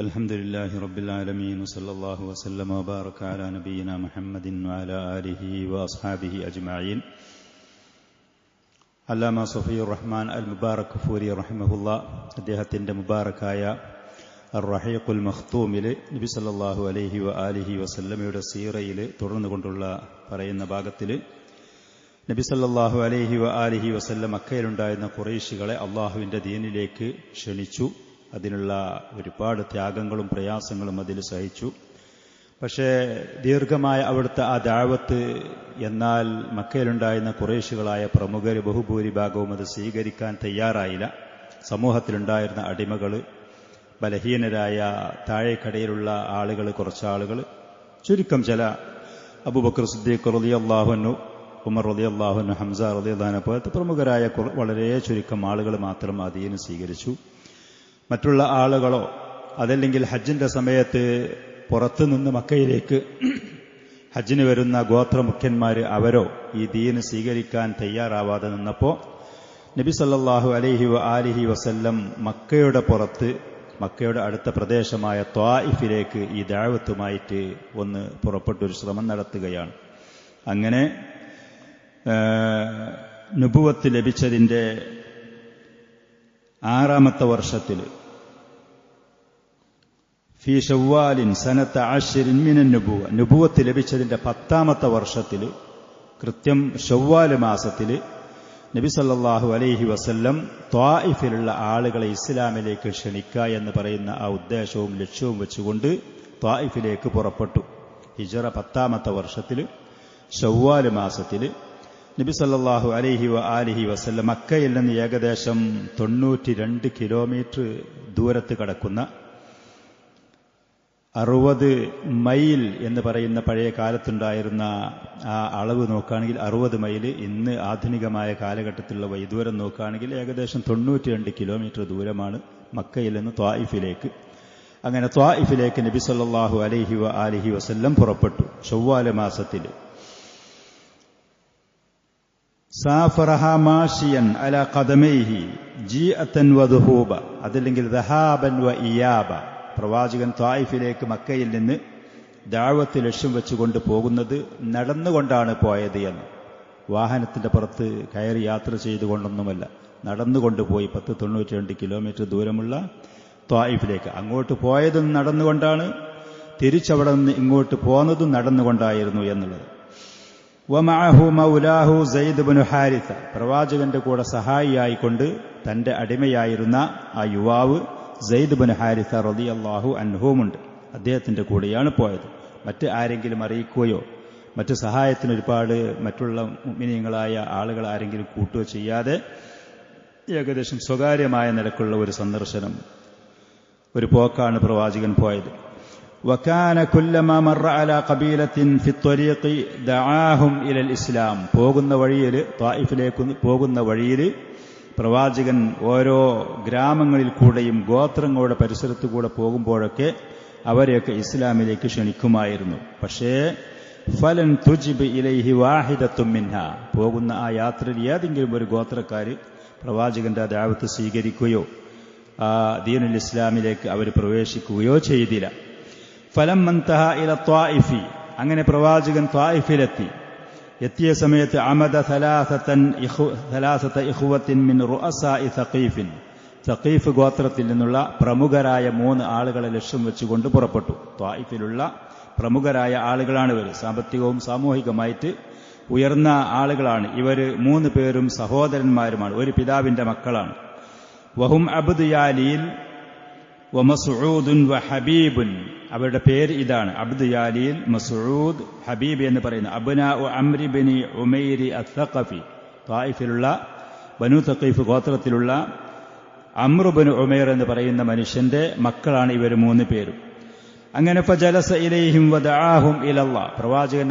അൽഹംദുലില്ലാഹി റബ്ബിൽ ആലമീൻ വസല്ലല്ലാഹു വസല്ലമ വബാറക അലാ നബിയിനാ മുഹമ്മദിൻ വഅലാ ആലിഹി വഅസ്ഹാബിഹി അജ്മഈൻ. അല്ലാമ സഫിയുർ റഹ്മാൻ അൽ മുബാറക് ഫൂരി റഹിമഹുല്ലാ അദ്ദേഹത്തിന്റെ മുബാറക്കായ അർ-റഹീഖുൽ മഖ്തൂമിൽ നബി സല്ലല്ലാഹു അലൈഹി വആലിഹി വസല്ലമയുടെ സീറയിൽ തുടർന്നുകൊണ്ടുള്ള പറയുന്ന ഭാഗത്തിൽ നബി സല്ലല്ലാഹു അലൈഹി വആലിഹി വസല്ലം മക്കയിലുണ്ടായിരുന്ന ഖുറൈശികളെ അള്ളാഹുവിന്റെ ദീനിലേക്ക് ക്ഷണിച്ചു. അതിനുള്ള ഒരുപാട് ത്യാഗങ്ങളും പ്രയാസങ്ങളും അതിൽ സഹിച്ചു. പക്ഷേ ദീർഘമായ അവിടുത്തെ ആ ദഅവത്ത് എന്നാൽ മക്കയിലുണ്ടായിരുന്ന ഖുറൈശികളായ പ്രമുഖർ ബഹുഭൂരിഭാഗവും അത് സ്വീകരിക്കാൻ തയ്യാറായില്ല. സമൂഹത്തിലുണ്ടായിരുന്ന അടിമകൾ, ബലഹീനരായ താഴേക്കടയിലുള്ള ആളുകൾ, കുറച്ചാളുകൾ, ചുരുക്കം ചില അബൂബക്കർ സിദ്ദീഖ് റളിയല്ലാഹു അൻഹു, ഉമർ റളിയല്ലാഹു അൻഹു, ഹംസ റളിയല്ലാഹു അൻഹു പോലത്തെ പ്രമുഖരായ വളരെ ചുരുക്കം ആളുകൾ മാത്രം ആ ദീൻ സ്വീകരിച്ചു. മറ്റുള്ള ആളുകളോ അതല്ലെങ്കിൽ ഹജ്ജിന്റെ സമയത്ത് പുറത്തുനിന്ന് മക്കയിലേക്ക് ഹജ്ജിന് വരുന്ന ഗോത്രമുഖ്യന്മാർ അവരോ ഈ ദീൻ സ്വീകരിക്കാൻ തയ്യാറാവാതെ നിന്നപ്പോൾ നബി സല്ലല്ലാഹു അലൈഹി വആലിഹി വസല്ലം മക്കയുടെ പുറത്ത്, മക്കയുടെ അടുത്ത പ്രദേശമായ ത്വായിഫിലേക്ക് ഈ ദഅവത്തുമായിട്ട് ഒന്ന് പുറപ്പെട്ടൊരു ശ്രമം നടത്തുകയാണ്. അങ്ങനെ നുബുവത്ത് ലഭിച്ചതിന്റെ 6ാമത്തെ വർഷത്തിൽ ഫീ ശവ്വാലിൻ സനത 10 മിനൻ നുബുവത്ത് ലഭിച്ചതിന്റെ 10ാമത്തെ വർഷത്തിൽ കൃത്യം ശവ്വാൽ മാസത്തിൽ നബി സല്ലല്ലാഹു അലൈഹി വസല്ലം ത്വായിഫിലുള്ള ആളുകളെ ഇസ്ലാമിലേക്ക് ക്ഷണിക്കുക എന്ന് പറയുന്ന ആ ഉദ്ദേശവും ലക്ഷ്യവും വെച്ചുകൊണ്ട് ത്വായിഫിലേക്ക് പുറപ്പെട്ടു. ഹിജ്റ 10ാമത്തെ വർഷത്തിൽ ശവ്വാൽ മാസത്തിൽ നബി സല്ലല്ലാഹു അലൈഹി വആലിഹി വസല്ലം മക്കയിൽ നിന്ന് ഏകദേശം 92 കിലോമീറ്റർ ദൂരത്ത് കിടക്കുന്ന 60 മൈൽ എന്ന് പറയുന്ന പഴയ കാലത്തുണ്ടായിരുന്ന ആ അളവ് നോക്കുകയാണെങ്കിൽ 60 മൈൽ, ഇന്ന് ആധുനികമായ കാലഘട്ടത്തിലുള്ള വൈദൂരം നോക്കുകയാണെങ്കിൽ ഏകദേശം 92 കിലോമീറ്റർ ദൂരമാണ് മക്കയിൽ നിന്ന് ത്വായിഫിലേക്ക്. അങ്ങനെ ത്വായിഫിലേക്ക് നബി സല്ലല്ലാഹു അലൈഹി വആലിഹി വസല്ലം പുറപ്പെട്ടു ശവ്വാൽ മാസത്തിൽ. സാഫറഹ മാഷിയൻ അലാ ഖദമൈഹി ജീഅതൻ വദുഹൂബ, അതല്ലെങ്കിൽ ദഹാബൻ വ ഇയാബ. പ്രവാചകൻ ത്വായിഫിലേക്ക് മക്കയിൽ നിന്ന് ദഅവത്ത് ലക്ഷ്യം വെച്ചുകൊണ്ട് പോകുന്നത് നടന്നുകൊണ്ടാണ് പോയത് എന്ന്. വാഹനത്തിന്റെ പുറത്ത് കയറി യാത്ര ചെയ്തുകൊണ്ടൊന്നുമല്ല, നടന്നുകൊണ്ടുപോയി 92 കിലോമീറ്റർ ദൂരമുള്ള ത്വായിഫിലേക്ക്. അങ്ങോട്ട് പോയതും നടന്നുകൊണ്ടാണ്, തിരിച്ചവിടെ നിന്ന് ഇങ്ങോട്ട് പോന്നതും നടന്നുകൊണ്ടായിരുന്നു എന്നുള്ളത്. വമഅഹു മൗലാഹു സയ്യിദ് ഇബ്നു ഹാരിസ, പ്രവാചകന്റെ കൂടെ സഹായിയായിക്കൊണ്ട് തന്റെ അടിമയായിരുന്ന ആ യുവാവ് സയ്യിദ് ഇബ്നു ഹാരിസ റളിയല്ലാഹു അൻഹുമുണ്ട്. അദ്ദേഹത്തിന്റെ കൂടെയാണ് പോയത്. മറ്റ് ആരെങ്കിലും അറിയിക്കുകയോ മറ്റ് സഹായത്തിന് ഒരുപാട് മറ്റുള്ള മുഅ്മിനീങ്ങളായ ആളുകൾ ആരെങ്കിലും കൂട്ടുകയോ ചെയ്യാതെ ഏകദേശം സ്വകാര്യമായ നിലക്കുള്ള ഒരു സന്ദർശനം, ഒരു പോക്കാണ് പ്രവാചകൻ പോയത്. വകാന കുല്ലമാ മറ അലാ ഖബീലത്തിൻ ഫി ത്വരീഖി ദഅാഹും ഇലൽ ഇസ്ലാം. പോകുന്ന വഴിയിൽ, ത്വായിഫിലേക്ക് പോകുന്ന വഴിയിൽ പ്രവാചകൻ ഓരോ ഗ്രാമങ്ങളിൽ കൂടെയും ഗോത്രങ്ങളുടെ പരിസരത്തു കൂടെ പോകുമ്പോഴൊക്കെ അവരെയൊക്കെ ഇസ്ലാമിലേക്ക് ക്ഷണിക്കുമായിരുന്നു. പക്ഷേ ഫലൻ തുജിബ് ഇലൈഹി വാഹിദത്തും മിൻഹ, പോകുന്ന ആ യാത്രയിൽ ഏതെങ്കിലും ഒരു ഗോത്രക്കാർ പ്രവാചകന്റെ ദഅവത്ത് സ്വീകരിക്കുകയോ ആ ദീനുൽ ഇസ്ലാമിലേക്ക് അവർ പ്രവേശിക്കുകയോ ചെയ്തില്ല. ഫലമ്മൻതഹ ഇല ത്വായിഫി, അങ്ങനെ പ്രവാചകൻ ത്വായിഫിലെത്തി. എത്തിയ സമയത്ത് അമദ സലാസത ഇഖ്വത്തിൻ മിൻ റുഅസാഇ സഖീഫിൻ, സഖീഫ് ഗോത്രത്തിൽ നിന്നുള്ള പ്രമുഖരായ 3 ആളുകളെ ലക്ഷ്യം വെച്ചുകൊണ്ട് പുറപ്പെട്ടു. ത്വായിഫിലുള്ള പ്രമുഖരായ ആളുകളാണ് ഇവർ. സാമ്പത്തികവും സാമൂഹികമായിട്ട് ഉയർന്ന ആളുകളാണ് ഇവർ. 3 പേരും സഹോദരന്മാരുമാണ്, ഒരു പിതാവിന്റെ മക്കളാണ്. വഹും അബ്ദു യാലീൽ വമസ്ഊദുൻ വഹബീബുൻ, അവരുടെ പേര് ഇതാണ്: അബ്ദു യാലീൽ, മസ്ഊദ്, ഹബീബ് എന്ന് പറയുന്ന അബ്നാഉ അംരി ബിനി ഉമൈരി അസ്സഖഫി. ത്വായിഫിലുള്ള ബനു തഖീഫ് ഗോത്രത്തിലുള്ള അംർ ബിൻ ഉമൈർ എന്ന് പറയുന്ന മനുഷ്യന്റെ മക്കളാണ് ഇവർ 3 പേരും. അങ്ങനെ ഫജലസ ഇലൈഹിം വദഅാഹും ഇലല്ലാഹ്, പ്രവാചകൻ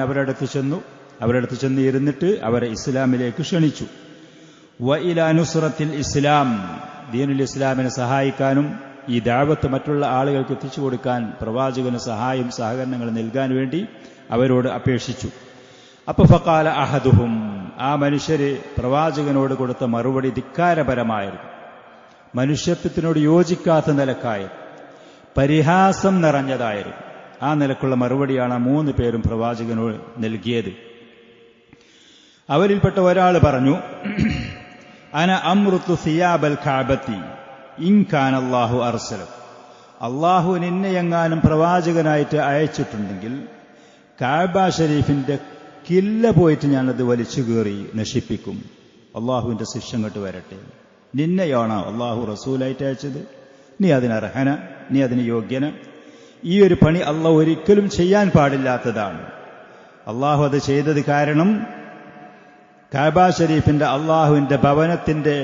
അവരടുത്ത് ചെന്ന് ഇരുന്നിട്ട് അവരെ ഇസ്ലാമിലേക്ക് ക്ഷണിച്ചു. വ ഇലാ നുസ്റത്തിൽ ഇസ്ലാം, ദീനുൽ ഇസ്ലാമിനെ സഹായിക്കാനും ഈ ദഅവത്ത് മറ്റുള്ള ആളുകൾക്ക് എത്തിച്ചു കൊടുക്കാൻ പ്രവാചകന് സഹായം സഹകരണങ്ങൾ നൽകാൻ വേണ്ടി അവരോട് അപേക്ഷിച്ചു. അപ്പൊ ഫഖാല അഹദുഹും, ആ മനുഷ്യര് പ്രവാചകനോട് കൊടുത്ത മറുപടി ധിക്കാരപരമായിരുന്നു, മനുഷ്യത്വത്തിനോട് യോജിക്കാത്ത നിലക്കായത്. പരിഹാസം നിറഞ്ഞതായിരുന്നു. ആ നിലക്കുള്ള മറുപടിയാണ് 3 പേരും പ്രവാചകനോട് നൽകിയത്. അവരിൽപ്പെട്ട ഒരാൾ പറഞ്ഞു, അന അമ്രുത്തു സിയാബൽ കഅബത്തി ഇൻ കാന അല്ലാഹു അർസല. അല്ലാഹു നിന്നെ എങ്ങാനും പ്രവാചകനായിട്ട് അയച്ചിട്ടുണ്ടെങ്കിൽ കഅബ ഷരീഫിന്റെ കില്ല പോയിട്ട് ഞാനത് വലിച്ചു കീറി നശിപ്പിക്കും. അള്ളാഹുവിന്റെ ശിക്ഷ ഇങ്ങോട്ട് വരട്ടെ. നിന്നെയാണോ അള്ളാഹു റസൂലായിട്ട് അയച്ചത്? നീ അതിനർഹന, നീ അതിന് യോഗ്യന. ഈ ഒരു പണി അള്ളാഹു ഒരിക്കലും ചെയ്യാൻ പാടില്ലാത്തതാണ്. അള്ളാഹു അത് ചെയ്തത് കാരണം കഅബ ഷരീഫിന്റെ അള്ളാഹുവിന്റെ ഭവനത്തിന്റെ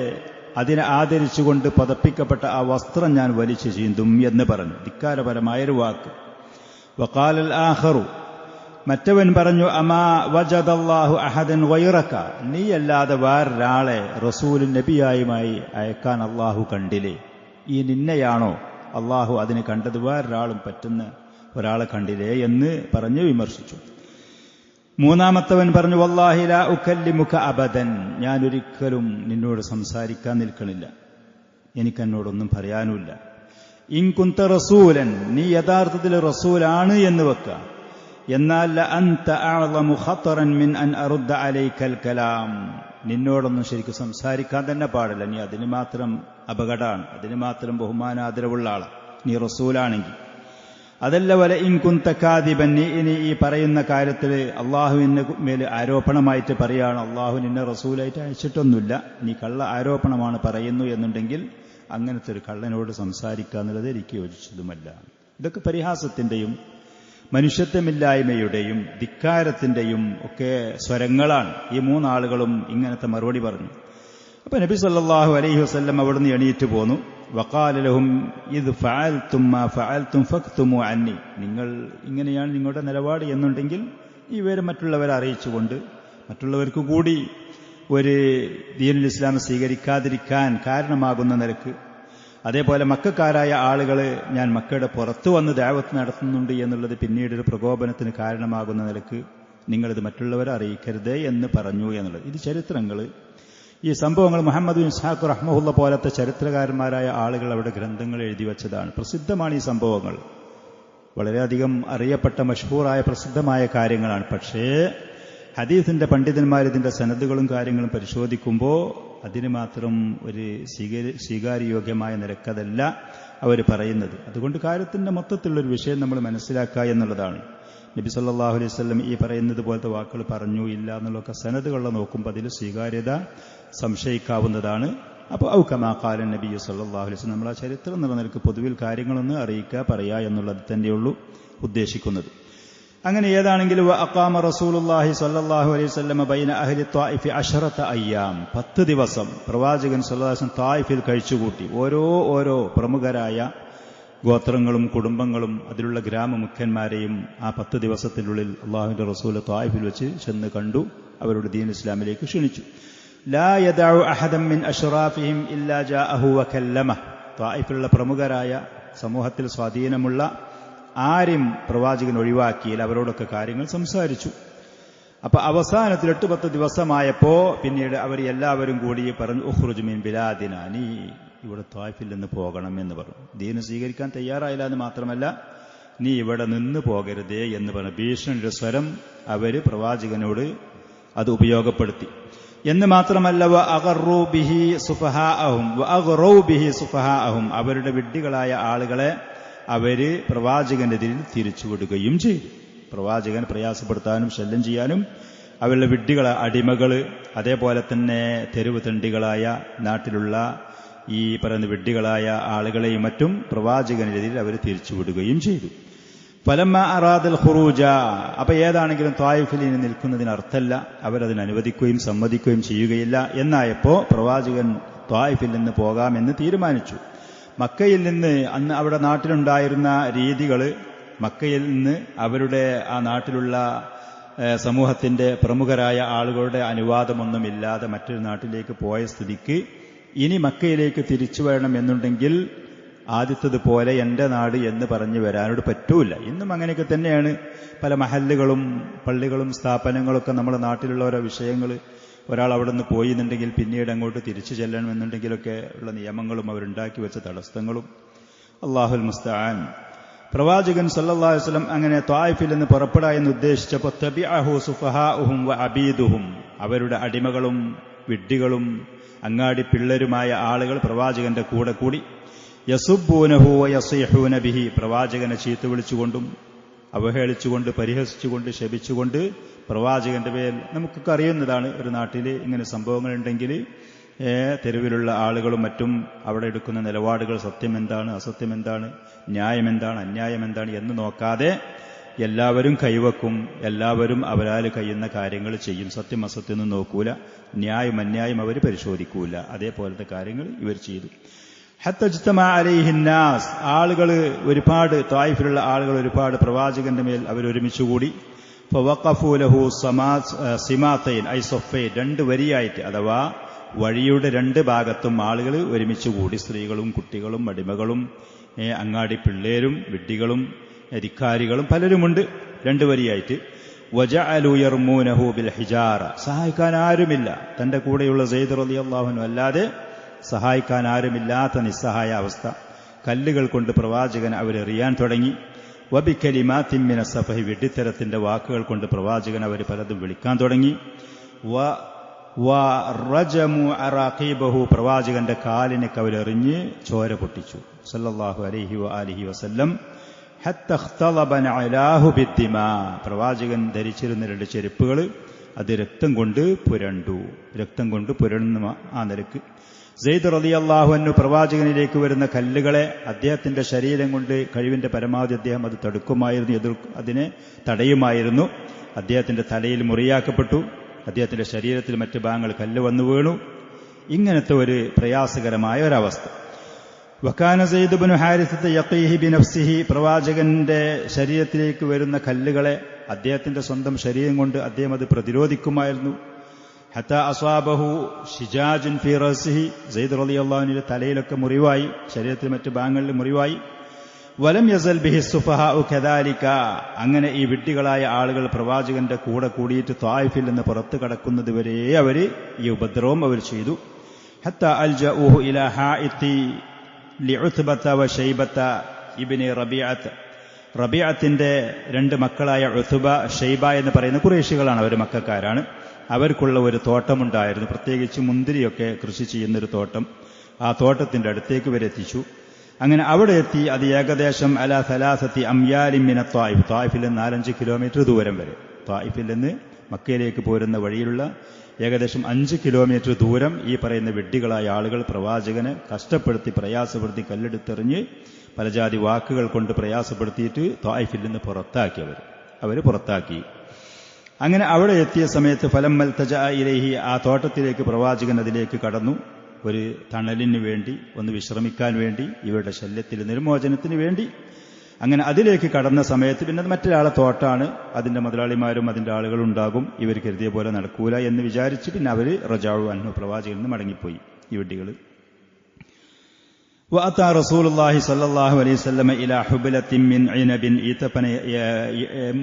അതിനെ ആദരിച്ചുകൊണ്ട് പതപ്പിക്കപ്പെട്ട ആ വസ്ത്രം ഞാൻ വലിച്ചു ചീന്തും എന്ന് പറഞ്ഞു. ധിക്കാരപരമായൊരു വാക്ക്. വഖാലൽ ആഖറു, മറ്റവൻ പറഞ്ഞു, അമാ വജദല്ലാഹു അഹദൻ ഗൈറക, നീയല്ലാതെ വേറൊരാളെ റസൂൽ നബിയായുമായി അയക്കാൻ അള്ളാഹു കണ്ടില്ലേ? ഈ നിന്നെയാണോ അള്ളാഹു അതിന് കണ്ടത്? വേറൊരാളും പറ്റുന്ന ഒരാളെ കണ്ടില്ലേ എന്ന് പറഞ്ഞ് വിമർശിച്ചു. മൂന്നാമത്തവൻ പറഞ്ഞു, വല്ലാഹി ലാ ഉകല്ലിമുക അബദൻ, ഞാനൊരിക്കലും നിന്നോട് സംസാരിക്കാൻ നിൽക്കണില്ല, എനിക്കെന്നോടൊന്നും പറയാനുമില്ല. ഇൻ കുന്ത റസൂലൻ, നീ യഥാർത്ഥത്തിൽ റസൂലാണ് എന്ന് വെക്ക. എന്നാൽ അൻത അഅ്ളമു ഖതറൻ മിൻ അൻ അറുദ്ദ അലൈക്കൽ കലാം, നിന്നോടൊന്നും ശരിക്കും സംസാരിക്കാൻ തന്നെ പാടില്ല. നീ അതിന് മാത്രം അപകടമാണ്, അതിന് മാത്രം ബഹുമാനാദരവുള്ള ആളാണ് നീ റസൂലാണെങ്കിൽ. അതല്ല വല ഇൻ കുന്ത കാദിബൻ, നീ ഇനി ഈ പറയുന്ന കാര്യത്തിൽ അള്ളാഹുവിന് മേൽ ആരോപണമായിട്ട് പറയാണ്, അള്ളാഹു നിന്നെ റസൂലായിട്ട് അയച്ചിട്ടൊന്നുമില്ല, നീ കള്ള ആരോപണമാണ് പറയുന്നു എന്നുണ്ടെങ്കിൽ അങ്ങനത്തെ ഒരു കള്ളനോട് സംസാരിക്കുക എന്നുള്ളത് എനിക്ക് യോജിച്ചതുമല്ല. ഇതൊക്കെ പരിഹാസത്തിന്റെയും മനുഷ്യത്വമില്ലായ്മയുടെയും ധിക്കാരത്തിന്റെയും ഒക്കെ സ്വരങ്ങളാണ്. ഈ 3 ആളുകളും ഇങ്ങനത്തെ മറുപടി പറഞ്ഞു. അപ്പൊ നബി സല്ലല്ലാഹു അലൈഹി വസല്ലം അവിടുന്ന് എണീറ്റ് പോന്നു. വഖാല ലഹും ഇദ് ഫഅൽതും മാ ഫഅൽതും ഫക്തുമു അന്നി, നിങ്ങൾ ഇങ്ങനെയാണ് നിങ്ങളുടെ നിലപാട് എന്നുണ്ടെങ്കിൽ ഈ വിവരം മറ്റുള്ളവരെ അറിയിച്ചുകൊണ്ട് മറ്റുള്ളവർക്ക് കൂടി ഒരു ദീനുൽ ഇസ്ലാം സ്വീകരിക്കാതിരിക്കാൻ കാരണമാകുന്ന നിലക്ക്, അതേപോലെ മക്കക്കാരായ ആളുകൾ ഞാൻ മക്കയുടെ പുറത്തു വന്ന് ദഅവത്ത് നടത്തുന്നുണ്ട് എന്നുള്ളത് പിന്നീടൊരു പ്രകോപനത്തിന് കാരണമാകുന്ന നിലക്ക് നിങ്ങളിത് മറ്റുള്ളവരെ അറിയിക്കരുത് എന്ന് പറഞ്ഞു എന്നുള്ളത്. ഇത് ചരിത്രങ്ങൾ, ഈ സംഭവങ്ങൾ മുഹമ്മദ് ബിൻ ഇസ്ഹാഖ് റഹ്മഹുള്ള പോലത്തെ ചരിത്രകാരന്മാരായ ആളുകൾ അവിടെ ഗ്രന്ഥങ്ങൾ എഴുതി വച്ചതാണ്. പ്രസിദ്ധമാണ് ഈ സംഭവങ്ങൾ, വളരെയധികം അറിയപ്പെട്ട മഷ്ഹൂറായ പ്രസിദ്ധമായ കാര്യങ്ങളാണ്. പക്ഷേ ഹദീസിന്റെ പണ്ഡിതന്മാർ ഇതിന്റെ സനദുകളും കാര്യങ്ങളും പരിശോധിക്കുമ്പോൾ അതിന് മാത്രം ഒരു സ്വീകാര്യയോഗ്യമായ നിരക്കതല്ല അവർ പറയുന്നത്. അതുകൊണ്ട് കാര്യത്തിന്റെ മൊത്തത്തിലുള്ളൊരു വിഷയം നമ്മൾ മനസ്സിലാക്കുക എന്നുള്ളതാണ്. നബി സല്ലല്ലാഹു അലൈഹി വസല്ലം ഈ പറയുന്നത് പോലത്തെ വാക്കുകൾ പറഞ്ഞു ഇല്ല എന്നുള്ളതൊക്കെ സനദുകളിൽ നോക്കുമ്പോൾ അതിൽ സ്വീകാര്യത സംശയിക്കാവുന്നതാണ്. അപ്പോൾ ഔ കമാ ഖാല നബി സല്ലല്ലാഹു അലൈഹി വസല്ലം, നമ്മൾ ആ ചരിത്രം എന്നുള്ള നിലക്ക് പൊതുവിൽ കാര്യങ്ങളൊന്ന് അറിയിക്കുക, പറയുക എന്നുള്ളത് തന്നെയുള്ളൂ ഉദ്ദേശിക്കുന്നത്. അങ്ങനെ ഏതാണെങ്കിലും അഖാമ റസൂലുള്ളാഹി സ്വല്ലല്ലാഹു അലൈഹി വസല്ലം ബൈന അഹ്ലി ത്വായിഫ് 10 അയ്യാം, 10 ദിവസം പ്രവാചകൻ സ്വല്ലല്ലാഹു അലൈഹി വസല്ലം ത്വായിഫിൽ കഴിച്ചുകൂട്ടി. ഓരോ പ്രമുഖരായ ഗോത്രങ്ങളും കുടുംബങ്ങളും അതിലുള്ള ഗ്രാമമുഖ്യന്മാരെയും ആ 10 ദിവസത്തിനുള്ളിൽ അള്ളാഹുവിന്റെ റസൂൽ ത്വായിഫിൽ വെച്ച് ചെന്ന് കണ്ടു, അവരുടെ ദീൻ ഇസ്ലാമിലേക്ക് ക്ഷണിച്ചു. ലാ യദഉ അഹദൻ മിൻ അശ്റാഫിഹിം ഇല്ലാ ജാഅഹു വകല്ലമഹ്, ത്വായിഫിലുള്ള പ്രമുഖരായ സമൂഹത്തിൽ സ്വാധീനമുള്ള ആരും പ്രവാചകൻ ഒഴിവാക്കിയില്ല, അവരോടൊക്കെ കാര്യങ്ങൾ സംസാരിച്ചു. അപ്പൊ അവസാനത്തിൽ 8-10 ദിവസമായപ്പോ പിന്നീട് അവർ എല്ലാവരും കൂടി പറഞ്ഞു, ഉഖ്റുജ് മിൻ ബിലാദിന, നീ ഇവിടെ ത്വായിഫിൽ നിന്ന് പോകണം എന്ന് പറഞ്ഞു. ദീന് സ്വീകരിക്കാൻ തയ്യാറായില്ല എന്ന് മാത്രമല്ല, നീ ഇവിടെ നിന്ന് പോകരുതേ എന്ന് പറഞ്ഞു. ഭീഷണിയുടെ സ്വരം അവര് പ്രവാചകനോട് അത് ഉപയോഗപ്പെടുത്തി. എന്ന് മാത്രമല്ല വഅഗറൂ ബിഹി സുഫഹാഅഹും, അവരുടെ വിഡ്ഢികളായ ആളുകളെ അവര് പ്രവാചകന്റെ എതിരിൽ തിരിച്ചുവിടുകയും ചെയ്തു. പ്രവാചകൻ പ്രയാസപ്പെടുത്താനും ശല്യം ചെയ്യാനും അവരുടെ വിഡ്ഢികളെ അടിമകള്, അതേപോലെ തന്നെ തെരുവ് തെണ്ടികളായ നാട്ടിലുള്ള ഈ പറയുന്ന വിഡ്ഢികളായ ആളുകളെയും മറ്റും പ്രവാചകനെതിരിൽ അവർ തിരിച്ചുവിടുകയും ചെയ്തു. ഫലമ്മ അറാദൽ ഖുറൂജ, അപ്പൊ ഏതാണെങ്കിലും ത്വായിഫിൽ ഇനി നിൽക്കുന്നതിന് അർത്ഥമല്ല, അവരതിന് അനുവദിക്കുകയും സമ്മതിക്കുകയും ചെയ്യുകയില്ല എന്നായപ്പോ പ്രവാചകൻ ത്വായിഫിൽ നിന്ന് പോകാമെന്ന് തീരുമാനിച്ചു. മക്കയിൽ നിന്ന് അന്ന് അവിടെ നാട്ടിലുണ്ടായിരുന്ന രീതികൾ, മക്കയിൽ നിന്ന് അവരുടെ ആ നാട്ടിലുള്ള സമൂഹത്തിന്റെ പ്രമുഖരായ ആളുകളുടെ അനുവാദമൊന്നുമില്ലാതെ മറ്റൊരു നാട്ടിലേക്ക് പോയ സ്ഥിതിക്ക് ഇനി മക്കയിലേക്ക് തിരിച്ചു വരണം എന്നുണ്ടെങ്കിൽ ആദ്യത്തതുപോലെ എന്റെ നാട് എന്ന് പറഞ്ഞു വരാനോട് പറ്റൂല. ഇന്നും അങ്ങനെയൊക്കെ തന്നെയാണ്. പല മഹല്ലുകളും പള്ളികളും സ്ഥാപനങ്ങളൊക്കെ നമ്മുടെ നാട്ടിലുള്ള ഓരോ വിഷയങ്ങൾ, ഒരാൾ അവിടെ നിന്ന് പോയി എന്നുണ്ടെങ്കിൽ പിന്നീട് അങ്ങോട്ട് തിരിച്ചു ചെല്ലണമെന്നുണ്ടെങ്കിലൊക്കെ ഉള്ള നിയമങ്ങളും അവരുണ്ടാക്കി വെച്ച തടസ്സങ്ങളും അല്ലാഹുൽ മുസ്തആൻ. പ്രവാചകൻ സല്ലല്ലാഹു അലൈഹി വസല്ലം അങ്ങനെ ത്വായിഫിൽ നിന്ന് പുറപ്പെടാ എന്ന് ഉദ്ദേശിച്ചപ്പോൾ തബിഅഹു സുഫഹാഉഹും വഅബീദുഹും, അവരുടെ അടിമകളും വിഡ്ഢികളും അങ്ങാടി പിള്ളരുമായ ആളുകൾ പ്രവാചകന്റെ കൂടെ കൂടി യസുബ്ബൂനഹു വയസീഹൂന ബിഹി, പ്രവാചകനെ ചീത്ത വിളിച്ചുകൊണ്ടും അവഹേളിച്ചുകൊണ്ട് പരിഹസിച്ചുകൊണ്ട് ശപിച്ചുകൊണ്ട് പ്രവാചകന്റെ പേരിൽ, നമുക്കൊക്കെ അറിയുന്നതാണ്, ഒരു നാട്ടിൽ ഇങ്ങനെ സംഭവങ്ങളുണ്ടെങ്കിൽ തെരുവിലുള്ള ആളുകളും മറ്റും അവിടെ എടുക്കുന്ന നിലപാടുകൾ സത്യം എന്താണ്, അസത്യം എന്താണ്, ന്യായം എന്താണ്, അന്യായം എന്താണ് എന്ന് നോക്കാതെ എല്ലാവരും കൈവക്കും, എല്ലാവരും അവരാൽ കഴിയുന്ന കാര്യങ്ങൾ ചെയ്യും. സത്യം അസത്യം ഒന്നും നോക്കൂല, ന്യായം അന്യായം അവർ പരിശോധിക്കൂല. അതേപോലത്തെ കാര്യങ്ങൾ ഇവർ ചെയ്തു. ഹത്തജ്തമഅ അലൈഹിന്നാസ്, ആളുകൾ ഒരുപാട്, ത്വായിഫിലുള്ള ആളുകൾ ഒരുപാട് പ്രവാചകന്റെ മേൽ അവരൊരുമിച്ചുകൂടി. ഫവഖഫൂ ലഹു സിമാതൈൻ ഐ സഫൈൻ, രണ്ട് വരിയായിട്ട്, അഥവാ വഴിയുടെ രണ്ട് ഭാഗത്തും ആളുകൾ ഒരുമിച്ചുകൂടി, സ്ത്രീകളും കുട്ടികളും അടിമകളും അങ്ങാടി പിള്ളേരും വിഡ്ഢികളും ധിക്കാരികളും പലരുമുണ്ട്, രണ്ട് വരിയായിട്ട്. വജഅലൂ യർമൂനഹു ബിൽ ഹിജാറ, സഹായിക്കാൻ ആരുമില്ല, തന്റെ കൂടെയുള്ള സെയ്ദ് റളിയല്ലാഹു അൻഹു അല്ലാതെ സഹായിക്കാൻ ആരുമില്ലാത്ത നിസ്സഹായ അവസ്ഥ. കല്ലുകൾ കൊണ്ട് പ്രവാചകൻ അവരെറിയാൻ തുടങ്ങി. വബികലിമാത്തിൻ മിന സഫഹി, വെടിത്തരത്തിന്റെ വാക്കുകൾ കൊണ്ട് പ്രവാചകൻ അവർ പലതും വിളിക്കാൻ തുടങ്ങി. വറജമു അറാഖീബഹു, പ്രവാചകന്റെ കാലിനെ കവലെറിഞ്ഞ് ചോര പൊട്ടിച്ചു സല്ലല്ലാഹു അലൈഹി വആലിഹി വസല്ലം. ഹത്ത ഇഖ്തളബ നഅലാഹു ബിദ്ദിമാ, പ്രവാചകൻ ധരിച്ചിരുന്ന രണ്ട് ചെരുപ്പുകൾ അത് രക്തം കൊണ്ട് പുരണ്ടു, രക്തം കൊണ്ട് പുരണ്ടുന്ന ആ നിലക്ക്. സെയ്ദ് റളിയല്ലാഹു അൻഹു പ്രവാചകനിലേക്ക് വരുന്ന കല്ലുകളെ അദ്ദേഹത്തിന്റെ ശരീരം കൊണ്ട് കഴിവിന്റെ പരമാവധി അദ്ദേഹം അത് തടുക്കുമായിരുന്നു, അതിനെ തടയുമായിരുന്നു. അദ്ദേഹത്തിന്റെ തലയിൽ മുറിയാക്കപ്പെട്ടു, അദ്ദേഹത്തിന്റെ ശരീരത്തിൽ മറ്റു ഭാഗങ്ങൾ കല്ല് വന്നു വീണു. ഇങ്ങനത്തെ ഒരു പ്രയാസകരമായ ഒരവസ്ഥ. വകാന സെയ്ദ് ഇബ്നു ഹാരിസത യഖീഹി ബിനഫ്സിഹി, പ്രവാചകന്റെ ശരീരത്തിലേക്ക് വരുന്ന കല്ലുകളെ അദ്ദേഹത്തിന്റെ സ്വന്തം ശരീരം കൊണ്ട് അദ്ദേഹം അത് പ്രതിരോധിക്കുമായിരുന്നു. ഹത്താ അസ്വാബഹു ഷിജാജുൻ ഫീ റഅസിഹി, സെയ്ദ് റളിയല്ലാഹു അൻഹുവിന്റെ തലയിലൊക്കെ മുറിവായി, ശരീരത്തിൽ മറ്റു ഭാഗങ്ങളിൽ മുറിവായി. വലം യസൽ ബിഹി സുഫഹാഉ കദാലിക, അങ്ങനെ ഈ വിഡ്ഢികളായ ആളുകൾ പ്രവാചകന്റെ കൂടെ കൂടിയിട്ട് ത്വായിഫിൽ നിന്ന് പുറത്തു കടക്കുന്നത് വരെ അവര് ഈ ഉപദ്രവം അവർ ചെയ്തു. ഹത്താ അൽജഊഹു ഇലാ ഹാഇത്തി ലിഉത്ബത വശൈബത ഇബ്നി റബീഅത്ത്, റബീഅത്തിന്റെ രണ്ട് മക്കളായ ഉത്ബ ഷൈബ എന്ന് പറയുന്ന ഖുറൈശികളാണ്, അവർ മക്കക്കാരാണ്. അവർക്കുള്ള ഒരു തോട്ടമുണ്ടായിരുന്നു, പ്രത്യേകിച്ച് മുന്തിരിയൊക്കെ കൃഷി ചെയ്യുന്നൊരു തോട്ടം. ആ തോട്ടത്തിന്റെ അടുത്തേക്ക് വരെത്തിച്ചു. അങ്ങനെ അവിടെ എത്തി. അത് ഏകദേശം അല സലാസത്തി അംയാലിൻ മിന ത്വായിഫ്, ത്വായിഫിൽ നിന്ന് 4-5 കിലോമീറ്റർ ദൂരം വരെ, ത്വായിഫിൽ നിന്ന് മക്കയിലേക്ക് പോരുന്ന വഴിയിലുള്ള ഏകദേശം 5 കിലോമീറ്റർ ദൂരം ഈ പറയുന്ന വിഡ്ഢികളായ ആളുകൾ പ്രവാചകനെ കഷ്ടപ്പെടുത്തി പ്രയാസപ്പെടുത്തി കല്ലെടുത്തെറിഞ്ഞ് പലജാതി വാക്കുകൾ കൊണ്ട് പ്രയാസപ്പെടുത്തിയിട്ട് ത്വായിഫിൽ നിന്ന് അവർ പുറത്താക്കി. അങ്ങനെ അവിടെ എത്തിയ സമയത്ത് ഫലമ്മൽ തജഅ ഇലൈഹി, ആ തോട്ടത്തിലേക്ക് പ്രവാചകൻ അതിലേക്ക് കടന്നു, ഒരു തണലിന് വേണ്ടി, ഒന്ന് വിശ്രമിക്കാൻ വേണ്ടി, ഇവരുടെ ശല്യത്തിൽ നിർമോചനത്തിന് വേണ്ടി. അങ്ങനെ അതിലേക്ക് കടന്ന സമയത്ത് പിന്നെ മറ്റൊരാളെ തോട്ടാണ്, അതിന്റെ മുതലാളിമാരും അതിന്റെ ആളുകളുണ്ടാകും, ഇവർ കരുതിയ പോലെ നടക്കൂല എന്ന് വിചാരിച്ച് പിന്നെ അവർ റജാഉ അൻഹു, പ്രവാചകനിൽ നിന്ന് മടങ്ങിപ്പോയി ഈ വിഡ്ഢികൾ. വഅതാ റസൂലുള്ളാഹി സ്വല്ലല്ലാഹു അലൈഹി വസല്ലം ഇലാ ഹുബലത്തിൻ മിൻ ഇനബിൻ, ഈത്തപ്പന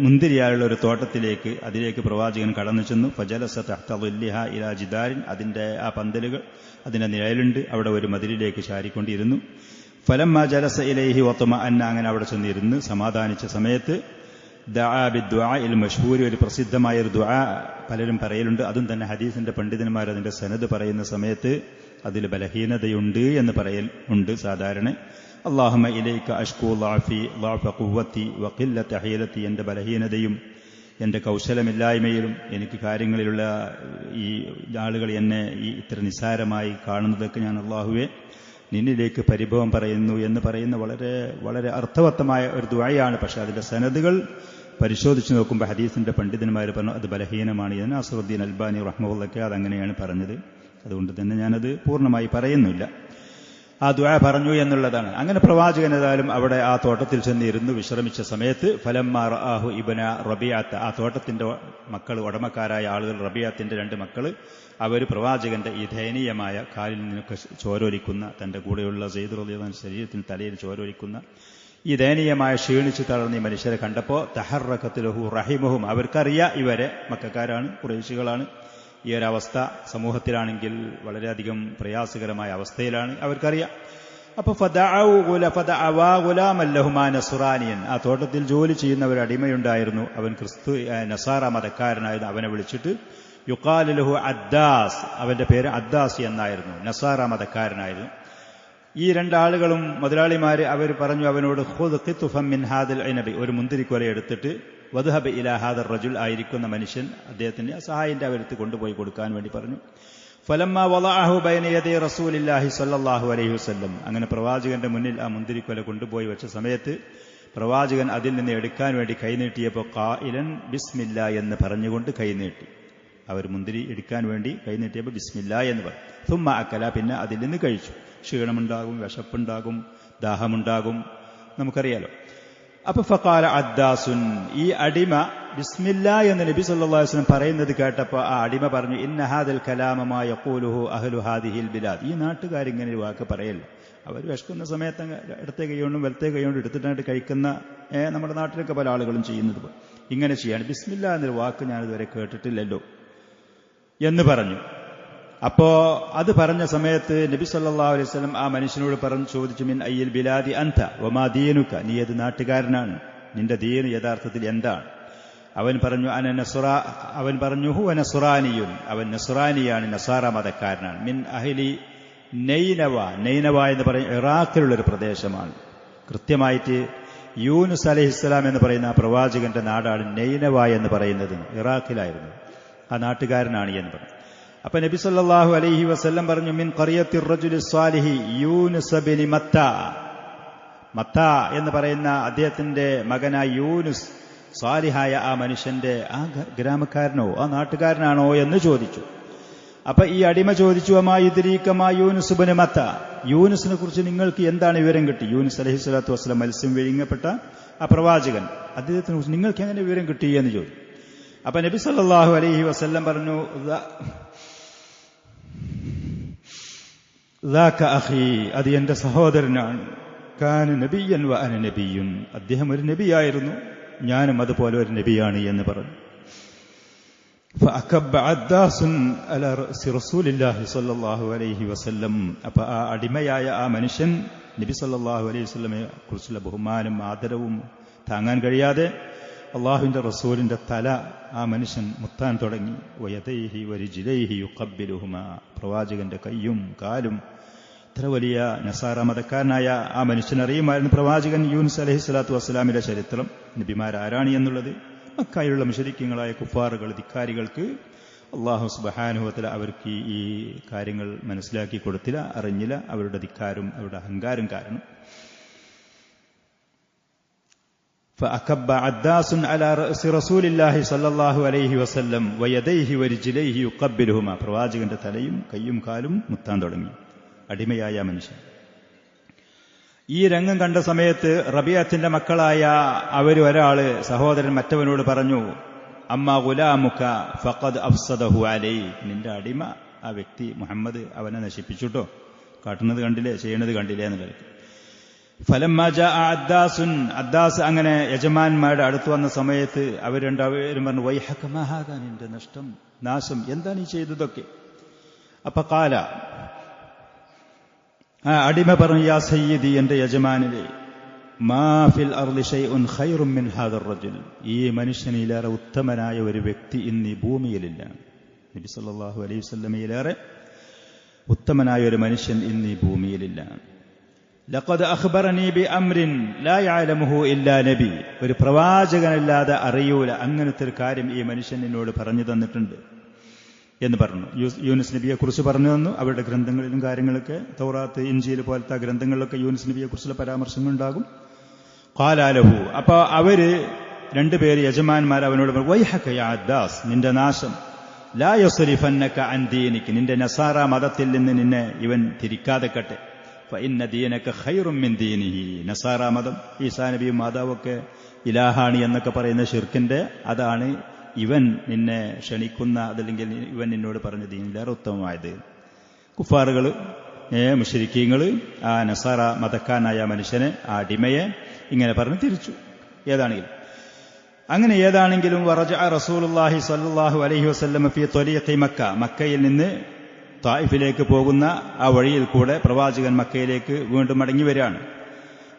മുന്തിരിയായുള്ള ഒരു തോട്ടത്തിലേക്ക്, അതിലേക്ക് പ്രവാചകൻ കടന്നു ചെന്നു. ഫജലസ തഹ്ത ളില്ലിഹാ ഇലാ ജിദാരിൻ, അതിന്റെ ആ പന്തലുകൾ, അതിന്റെ നിഴലുണ്ട്, അവിടെ ഒരു മതിലിലേക്ക് ചാരിക്കൊണ്ടിരുന്നു. ഫലമ്മ ജലസ ഇലൈഹി വത്മഅന്ന, അങ്ങനെ അവിടെ ചെന്നിരുന്ന് സമാധാനിച്ച സമയത്ത് ദഅ ബിദ്ദുആഇൽ മശ്ഹൂർ, ഒരു പ്രസിദ്ധമായ ഒരു ദുആ പലരും പറയലുണ്ട്, അതും തന്നെ ഹദീസിന്റെ പണ്ഡിതന്മാർ അതിന്റെ സനദ് പറയുന്ന സമയത്ത് അതിൽ ബലഹീനതയുണ്ട് എന്ന് പറയൽ ഉണ്ട് സാധാരണ. അല്ലാഹുമ്മ ഇലൈക അഷ്കൂ ളഅഫ ഖുവ്വതി വഖില്ലത ഹീലതി, എന്റെ ബലഹീനതയും എന്റെ കൗശലമില്ലായ്മയിലും എനിക്ക് കാര്യങ്ങളിലുള്ള ഈ ആളുകൾ എന്നെ ഈ ഇത്ര നിസ്സാരമായി കാണുന്നതൊക്കെ ഞാൻ അല്ലാഹുവേ നിന്നിലേക്ക് പരിഭവം പറയുന്നു എന്ന് പറയുന്ന വളരെ വളരെ അർത്ഥവത്തമായ ഒരു ദുആയാണ്. പക്ഷെ അതിന്റെ സനദുകൾ പരിശോധിച്ച് നോക്കുമ്പോൾ ഹദീസിന്റെ പണ്ഡിതന്മാർ പറഞ്ഞു അത് ബലഹീനമാണ്. നാസിറുദ്ദീൻ അൽബാനി റഹ്മഹുള്ളാഹി അതങ്ങനെയാണ് പറഞ്ഞത്. അതുകൊണ്ട് തന്നെ ഞാനത് പൂർണ്ണമായി പറയുന്നില്ല. ആ ദുആ പറഞ്ഞു എന്നുള്ളതാണ്. അങ്ങനെ പ്രവാചകൻ ഏതായാലും അവിടെ ആ തോട്ടത്തിൽ ചെന്നിരുന്നു വിശ്രമിച്ച സമയത്ത് ഫലമ്മ റആഹു ഇബ്ന റബീഅത്ത്, ആ തോട്ടത്തിന്റെ മക്കൾ, ഉടമക്കാരായ ആളുകൾ, റബീഅത്തിന്റെ 2 മക്കൾ, അവർ പ്രവാചകന്റെ ഈ ദയനീയമായ കാലിൽ നിന്നൊക്കെ ചോരൊലിക്കുന്ന, തന്റെ കൂടെയുള്ള സെയ്ദ് റളിയല്ലാഹു അൻഹു ശരീരത്തിന് തലയിൽ ചോരൊലിക്കുന്ന ഈ ദയനീയമായ ക്ഷീണിച്ചു തളർന്ന ഈ മനുഷ്യരെ കണ്ടപ്പോൾ തഹറകത് ലഹു റഹിമഹും, അവർക്കറിയാം ഇവരെ മക്കക്കാരാണ്, ഖുറൈശികളാണ്, ഈ ഒരവസ്ഥ സമൂഹത്തിലാണെങ്കിൽ വളരെയധികം പ്രയാസകരമായ അവസ്ഥയിലാണ്, അവർക്കറിയാം. അപ്പൊ നസുറാനിയൻ, ആ തോട്ടത്തിൽ ജോലി ചെയ്യുന്ന ഒരു അടിമയുണ്ടായിരുന്നു, അവൻ നസാറ മതക്കാരനായിരുന്നു. അവനെ വിളിച്ചിട്ട് യുഖാലു ലഹു അദ്ദാസ്, അവന്റെ പേര് അദ്ദാസ് എന്നായിരുന്നു, നസാറ മതക്കാരനായിരുന്നു. ഈ രണ്ടാളുകളും മുതലാളിമാര് അവർ പറഞ്ഞു അവനോട് ഖുദ് ഖിത്ഫൻ മിൻ ഹാദിൽ ഇനബി, ഒരു മുന്തിരിക്കൊല എടുത്തിട്ട് വദ്ഹബ് ഇലാ ഹാദർ റജുൽ, ആയിരിക്കുന്ന മനുഷ്യൻ അദ്ദേഹത്തിന്റെ സഹായിന്റെ അവരത്ത് കൊണ്ടുപോയി കൊടുക്കാൻ വേണ്ടി പറഞ്ഞു. ഫലമ്മ വളഅഹു ബൈന യദി റസൂലില്ലാഹി സ്വല്ലല്ലാഹു അലൈഹി വസല്ലം, അങ്ങനെ പ്രവാചകന്റെ മുന്നിൽ ആ മുന്തിരിക്കൊല കൊണ്ടുപോയി വെച്ച സമയത്ത് പ്രവാചകൻ അതിൽ നിന്ന് എടുക്കാൻ വേണ്ടി കൈനീട്ടിയപ്പോൾ ഖായിലൻ ബിസ്മില്ലാ എന്ന് പറഞ്ഞുകൊണ്ട് കൈനീട്ടി. അവർ മുന്തിരി എടുക്കാൻ വേണ്ടി കൈനീട്ടിയപ്പോൾ ബിസ്മില്ലാ എന്ന് പറഞ്ഞു. സുമ്മ അക്കല, പിന്നെ അതിൽ നിന്ന് കഴിച്ചു. ക്ഷീണമുണ്ടാകും, വിശപ്പുണ്ടാകും, ദാഹമുണ്ടാകും, നമുക്കറിയാലോ. അപ്പൊ ഫഖാല അദ്ദാസുൻ, ഈ അടിമ ബിസ്മില്ലാ എന്ന് നബി സല്ലല്ലാഹു അലൈഹി വസല്ലം പറയുന്നത് കേട്ടപ്പോൾ ആ അടിമ പറഞ്ഞു, ഇന്ന ഹാദൽ കലാമ മാ യഖൂലുഹു അഹ്ലു ഹാദിഹിൽ ബിലാദ്, ഈ നാട്ടുകാരിങ്ങനെ ഒരു വാക്ക് പറയല്ല. അവർ വിശക്കുന്ന സമയത്ത് ഇടത്തെ കൈകൊണ്ടും വലത്തെ കൈകൊണ്ടും എടുത്തിട്ടായിട്ട് കഴിക്കുന്ന നമ്മുടെ നാട്ടിലൊക്കെ പല ആളുകളും ചെയ്യുന്നത് ഇങ്ങനെ ചെയ്യാണ്. ബിസ്മില്ലാ എന്നൊരു വാക്ക് ഞാനിതുവരെ കേട്ടിട്ടില്ലല്ലോ എന്ന് പറഞ്ഞു. അപ്പോ അത് പറഞ്ഞ സമയത്ത് നബി സല്ലല്ലാഹു അലൈഹി വസല്ലം ആ മനുഷ്യനോട് ചോദിച്ചു, മിൻ അയ്യിൽ ബിലാദി അൻത വമാ ദീനുക, നീ ഏത് നാട്ടുകാരനാണ്, നിന്റെ ദീന് യഥാർത്ഥത്തിൽ എന്താണ്? അവൻ പറഞ്ഞു ഹുവ നസ്റാനിയുൻ, അവൻ നസ്റാനിയാണ്, നസാറ മതക്കാരനാണ്. മിൻ അഹ്ലി നൈനവ, നൈനവ എന്ന് പറയും ഇറാഖിലുള്ളൊരു പ്രദേശമാണ്. കൃത്യമായിട്ട് യൂനുസ് അലൈഹിസ്സലാം എന്ന് പറയുന്ന ആ പ്രവാചകന്റെ നാടാണ് നൈനവ എന്ന് പറയുന്നത്, ഇറാഖിലായിരുന്നു. ആ നാട്ടുകാരനാണ് എന്ന് പറഞ്ഞു. അപ്പൊ നബി സല്ലല്ലാഹു അലൈഹി വസല്ലം പറഞ്ഞു, മിൻ ഖറിയത്തിർ റജുലി സ്വാലിഹി യൂനുസ് ബിൻ മത്ത എന്ന് പറയുന്ന അദ്ദേഹത്തിന്റെ മകനായ യൂനുസ്, സ്വാലിഹായ ആ മനുഷ്യന്റെ ആ ഗ്രാമക്കാരനോ ആ നാട്ടുകാരനാണോ എന്ന് ചോദിച്ചു. അപ്പൊ ഈ അടിമ ചോദിച്ചു, അമാ യുദ്രീക മാ യൂനുസ് ബിൻ മത്ത, യൂനുസിനെ കുറിച്ച് നിങ്ങൾക്ക് എന്താണ് വിവരം കിട്ടി? യൂനുസ് അലൈഹി സ്വലാത്തു വസ്സലാം, മത്സ്യം വിഴുങ്ങപ്പെട്ട ആ പ്രവാചകൻ, അദ്ദേഹത്തിനെ കുറിച്ച് നിങ്ങൾക്ക് എങ്ങനെ വിവരം കിട്ടി എന്ന് ചോദിച്ചു. അപ്പൊ നബി സല്ലല്ലാഹു അലൈഹി വസല്ലം പറഞ്ഞു, അത് എന്റെ സഹോദരനാണ്. കാന നബിയ്യൻ വ അന നബിയ്യുൻ, അദ്ദേഹം ഒരു നബിയായിരുന്നു, ഞാനും അതുപോലെ ഒരു നബിയാണ് എന്ന് പറഞ്ഞു. ഫഅകബ്ബ അദ്ദാസുൻ അലാ റഅസി റസൂലില്ലാഹി സ്വല്ലല്ലാഹു അലൈഹി വസല്ലം, അപ്പൊ ആ അടിമയായ ആ മനുഷ്യൻ നബി സല്ലല്ലാഹു അലൈഹി വസല്ലമയെ കുറിച്ചുള്ള ബഹുമാനം ആദരവും താങ്ങാൻ കഴിയാതെ അള്ളാഹുവിന്റെ റസൂലിന്റെ തല ആ മനുഷ്യൻ മുത്താൻ തുടങ്ങി. വയദൈഹി വരിജ്ലൈഹി യുഖബ്ബിലുഹുമാ, പ്രവാചകന്റെ കയ്യും കാലും. ഇത്ര വലിയ നസാറ മതക്കാരനായ ആ മനുഷ്യൻ അറിയുമായിരുന്നു പ്രവാചകൻ യൂനുസ് അലൈഹി സ്വലാത്തു വസ്സലാമിന്റെ ചരിത്രം, നബിമാരാരാണ് എന്നുള്ളത്. മക്കയിലുള്ള മുശ്രിക്കുകളായ കുഫാറുകൾ, ധിക്കാരികൾക്ക് അള്ളാഹു സുബ്ഹാനഹു വ തആല അവർക്ക് ഈ കാര്യങ്ങൾ മനസ്സിലാക്കി കൊടുത്തില്ല, അറിഞ്ഞില്ല. അവരുടെ ധിക്കാരും അവരുടെ അഹങ്കാരം കാരണം. فأكب عداس على رأس رسول الله صلى الله عليه وسلم ويديه ورجليه يقبلهما, പ്രവാചകന്റെ തലയും കയ്യും കാലും മുത്താൻ തുടങ്ങി അടിമയായ മനുഷ്യൻ. ഈ രംഗം കണ്ട സമയത്ത് റബിയത്തിന്റെ മക്കളായ ഒരാള് സഹോദരൻ മറ്റവനോട് പറഞ്ഞു, അമ്മാ ഗുലാമുക ഫഖദ് അഫ്സദഹു അലൈ, നിന്റെ അടിമ ആ വ്യക്തി മുഹമ്മദ് അവനെ നശിപ്പിച്ചുട്ടോ, കാട്ടുന്നത് കണ്ടില്ലേ, ചെയ്യുന്നത് കണ്ടില്ലേ എന്നുള്ളത്. ഫലമ്മാ ജാഅ അദ്ദാസുൻ, അദ്ദാസ് അങ്ങനെ യജമാന്മാരുടെ അടുത്ത് വന്ന സമയത്ത് അവർ രണ്ടുപേരും പറഞ്ഞു, വൈഹക മാ ഹാദാ, നിന്റെ നഷ്ടം, നാശം, എന്താണ് ഈ ചെയ്തതൊക്കെ? അപ്പൊ ഖാല, ആ അടിമ പറഞ്ഞു, യാ സയ്യിദി, എന്റെ യജമാനരെ, മാ ഫിൽ അർളി ശൈഉൻ ഖൈറുൻ മിൻ ഹാദർ റജുൽ, ഈ മനുഷ്യനിലേറെ ഉത്തമനായ ഒരു വ്യക്തി ഇന്ന് ഈ ഭൂമിയിലില്ല. നബി സല്ലല്ലാഹു അലൈഹി വസല്ലമയിലേറെ ഉത്തമനായ ഒരു മനുഷ്യൻ ഇന്ന് ഈ ഭൂമിയിലില്ല. ലഖദ് അഖ്ബറനി ബി അംറിൻ ലാ യഅലമുഹു ഇല്ലാ നബി, ഒരു പ്രവാചകനല്ലാതെ അറിയൂല അങ്ങനത്തെ ഒരു കാര്യം ഈ മനുഷ്യൻ എന്നോട് പറഞ്ഞു തന്നിട്ടുണ്ട് എന്ന് പറഞ്ഞു. യൂനുസ് നബിയെ കുറിച്ച് പറഞ്ഞു തന്നു. അവരുടെ ഗ്രന്ഥങ്ങളിലും കാര്യങ്ങളൊക്കെ, തൗറാത്ത്, ഇൻജീൽ പോലത്തെ ഗ്രന്ഥങ്ങളിലൊക്കെ യൂനുസ് നബിയെ കുറിച്ചുള്ള പരാമർശങ്ങൾ ഉണ്ടാകും. ഖാല ലഹു, അപ്പൊ അവര് രണ്ടുപേര് യജമാന്മാർ അവനോട് പറഞ്ഞു, വൈഹക യാ അദ്ദാസ്, നിന്റെ നാശം, ലാ യസ്രിഫന്നക അൻ ദീനിക, നിന്റെ നസാറ മതത്തിൽ നിന്ന് നിന്നെ ഇവൻ തിരിക്കാതെക്കട്ടെ. ഫഇന്ന ദീനക ഖൈറും മിൻ ദീനിഹി, നസാറ മതം, ഈസാ നബിയും മാതാവൊക്കെ ഇലാഹാണി എന്നൊക്കെ പറയുന്ന ശിർക്കിന്റെ അതാണ് ഇവൻ നിന്നെ ക്ഷണിക്കുന്ന, അതല്ലെങ്കിൽ ഇവൻ നിന്നോട് പറഞ്ഞ ദീനിലേറെ ഉത്തമമായത്. കുഫാറുകള്, മുശ്രിക്കീങ്ങള് ആ നസാറ മതക്കാരനായ മനുഷ്യനെ, ആ അടിമയെ ഇങ്ങനെ പറഞ്ഞ് തിരിച്ചു. ഏതാണെങ്കിലും വറജഅ റസൂലുള്ളാഹി സ്വല്ലല്ലാഹു അലൈഹി വസല്ലം ഫീ ത്വരീഖി മക്ക, മക്കയിൽ നിന്ന് തായിഫിലേക്ക് പോകുന്ന ആ വഴിയിൽ കൂടെ പ്രവാചകൻ മക്കയിലേക്ക് വീണ്ടും മടങ്ങി വരികയാണ്.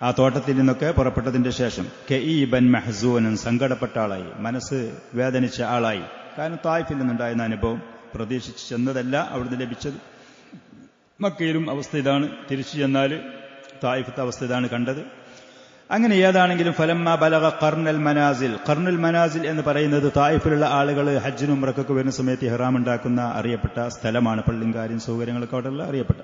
ആ തോട്ടത്തിൽ നിന്നൊക്കെ പുറപ്പെട്ടതിന്റെ ശേഷം കഈബൻ മഹ്സൂനൻ, സങ്കടപ്പെട്ട ആളായി, മനസ്സ് വേദനിച്ച ആളായി. കാരണം തായിഫിൽ നിന്നുണ്ടായിരുന്ന അനുഭവം പ്രതീക്ഷിച്ച് ചെന്നതല്ല അവിടുന്ന് ലഭിച്ചത്. മക്കയിലും അവസ്ഥ ഇതാണ്, തിരിച്ചു ചെന്നാൽ തായിഫത്തെ അവസ്ഥ ഇതാണ് കണ്ടത്. അങ്ങനെ ഏതാണെങ്കിലും ഫലമ്മ ബലഗ ഖർനുൽ മനാസിൽ, ഖർനുൽ മനാസിൽ എന്ന് പറയുന്നത് തായിഫിലുള്ള ആളുകൾ ഹജ്ജിനും ഉംറയ്ക്കൊക്കെ വരുന്ന സമയത്ത് ഇഹ്റാം ഉണ്ടാക്കുന്ന അറിയപ്പെട്ട സ്ഥലമാണ്. പള്ളിയും കാര്യം സൗകര്യങ്ങളൊക്കെ അവിടെയുള്ള അറിയപ്പെട്ട.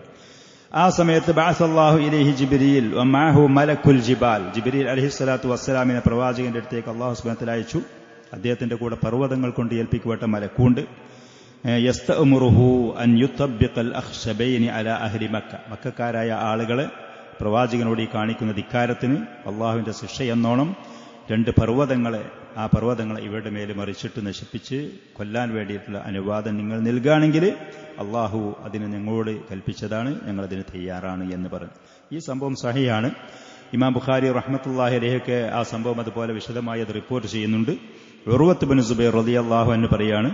ആ സമയത്ത് ബഅസല്ലാഹു ഇലൈഹി ജിബ്രീൽ വമഅഹു മലക്കുൽ ജിബാൽ, ജിബ്രീൽ അലൈഹിസ്സലാത്തു വസ്സലാമിനെ പ്രവാചകന്റെ അടുത്തേക്ക് അല്ലാഹു സുബ്ഹാനഹു വ തആല അയച്ചു. അദ്ദേഹത്തിന്റെ കൂടെ പർവ്വതങ്ങൾ കൊണ്ട് ഏൽപ്പിക്കപ്പെട്ട മലക്കുണ്ട്. യസ്തഅമുറുഹു അൻ യുതബ്ബിഖൽ അഖ്ശബൈനി അലാ അഹ്ലി മക്ക, മക്കക്കാരായ ആളുകളെ പ്രവാചകനോട് ഈ കാണിക്കുന്ന ധിക്കാരത്തിന് അള്ളാഹുവിന്റെ ശിക്ഷ എന്നോണം 2 പർവ്വതങ്ങളെ, ആ പർവ്വതങ്ങളെ ഇവരുടെ മേൽ മറിച്ചിട്ട് നശിപ്പിച്ച് കൊല്ലാൻ വേണ്ടിയിട്ടുള്ള അനുവാദം നിങ്ങൾ നൽകുകയാണെങ്കിൽ അള്ളാഹു അതിന് ഞങ്ങളോട് കൽപ്പിച്ചതാണ്, ഞങ്ങളതിന് തയ്യാറാണ് എന്ന് പറഞ്ഞു. ഈ സംഭവം സഹിയാണ്. ഇമാം ബുഖാരി റഹ്മത്തുള്ളാഹി അലൈഹിക്ക് ആ സംഭവം അതുപോലെ വിശദമായി അത് റിപ്പോർട്ട് ചെയ്യുന്നുണ്ട്. ഉർവത്ത് ബിൻ സുബൈർ റളിയല്ലാഹു അൻഹു പറയാണ്,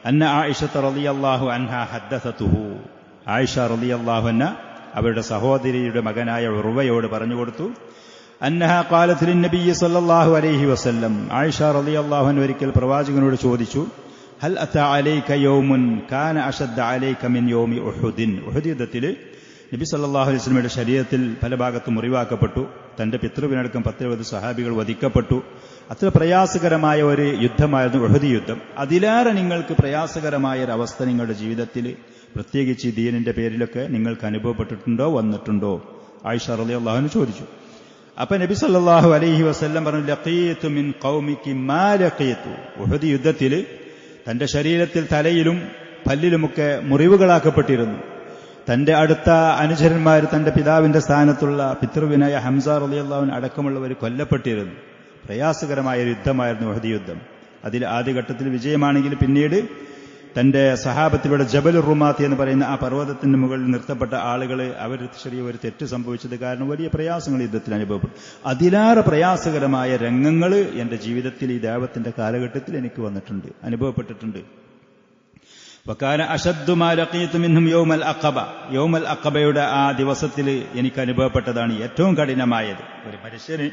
അന്ന ആയിഷ റളിയല്ലാഹു അൻഹാ ഹദ്ദസതുഹു, ആയിഷ റളിയല്ലാഹു അൻഹ അവരുടെ സഹോദരിയുടെ മകനായ ഉർവയോട് പറഞ്ഞു കൊടുത്തു. അന്നഹ ഖാലത്ത് ലിന്നബിയ്യി സ്വല്ലല്ലാഹു അലൈഹി വസല്ലം, ആയിഷ റളിയല്ലാഹു അൻഹ ഒരിക്കൽ പ്രവാചകനോട് ചോദിച്ചു, ഹൽ അതാ അലൈക യൗമുൻ കാന അശദ്ദ അലൈക മിൻ യൗമി ഉഹുദിൻ. ഉഹദ് യുദ്ധത്തിൽ നബി സല്ലല്ലാഹു അലൈഹി വസല്ലമയുടെ ശരീരത്തിൽ പല ഭാഗത്തും മുറിവാക്കപ്പെട്ടു. തന്റെ പിതൃവിനടക്കം 10-20 സഹാബികൾ വധിക്കപ്പെട്ടു. അത്ര പ്രയാസകരമായ ഒരു യുദ്ധമായിരുന്നു ഉഹദ് യുദ്ധം. അതിലേറെ നിങ്ങൾക്ക് പ്രയാസകരമായ ഒരു അവസ്ഥ നിങ്ങളുടെ ജീവിതത്തിൽ, പ്രത്യേകിച്ച് ഈ ദീനിന്റെ പേരിലൊക്കെ നിങ്ങൾക്ക് അനുഭവപ്പെട്ടിട്ടുണ്ടോ, വന്നിട്ടുണ്ടോ? ആയിഷ റളിയല്ലാഹു അൻഹ ചോദിച്ചു. അപ്പൊ നബി സല്ലല്ലാഹു അലൈഹി വസല്ലം പറഞ്ഞു, ലഖീതു മിൻ ഖൗമികി മാ ലഖീതു. ഉഹദ് യുദ്ധത്തിൽ തന്റെ ശരീരത്തിൽ തലയിലും പല്ലിലുമൊക്കെ മുറിവുകളാക്കപ്പെട്ടിരുന്നു. തന്റെ അടുത്ത അനുചരന്മാർ, തന്റെ പിതാവിന്റെ സ്ഥാനത്തുള്ള പിതൃവിനായ ഹംസ റളിയല്ലാഹു അൻഹു അടക്കമുള്ളവർ കൊല്ലപ്പെട്ടിരുന്നു. പ്രയാസകരമായ ഒരു യുദ്ധമായിരുന്നു ഉഹദ് യുദ്ധം. അതിൽ ആദ്യഘട്ടത്തിൽ വിജയമാണെങ്കിൽ പിന്നീട് തന്റെ സഹാബത്തിലൂടെ ജബലുർ റുമാത്തി എന്ന് പറയുന്ന ആ പർവ്വതത്തിന്റെ മുകളിൽ നിർത്തപ്പെട്ട ആളുകൾ അവർ ചെറിയ ഒരു തെറ്റ് സംഭവിച്ചത് കാരണം വലിയ പ്രയാസങ്ങൾ യുദ്ധത്തിൽ അനുഭവപ്പെട്ടു. അതിലേറെ പ്രയാസകരമായ രംഗങ്ങൾ എന്റെ ജീവിതത്തിൽ ഈ ദഅവത്തിന്റെ കാലഘട്ടത്തിൽ എനിക്ക് വന്നിട്ടുണ്ട്, അനുഭവപ്പെട്ടിട്ടുണ്ട്. വകാന അശദ്ദു മാ ലഖീതു മിൻഹും യൗമൽ അഖബ, യൗമൽ അഖബയുടെ ആ ദിവസത്തിൽ എനിക്ക് അനുഭവപ്പെട്ടതാണ് ഏറ്റവും കഠിനമായത്. ഒരു മനുഷ്യന്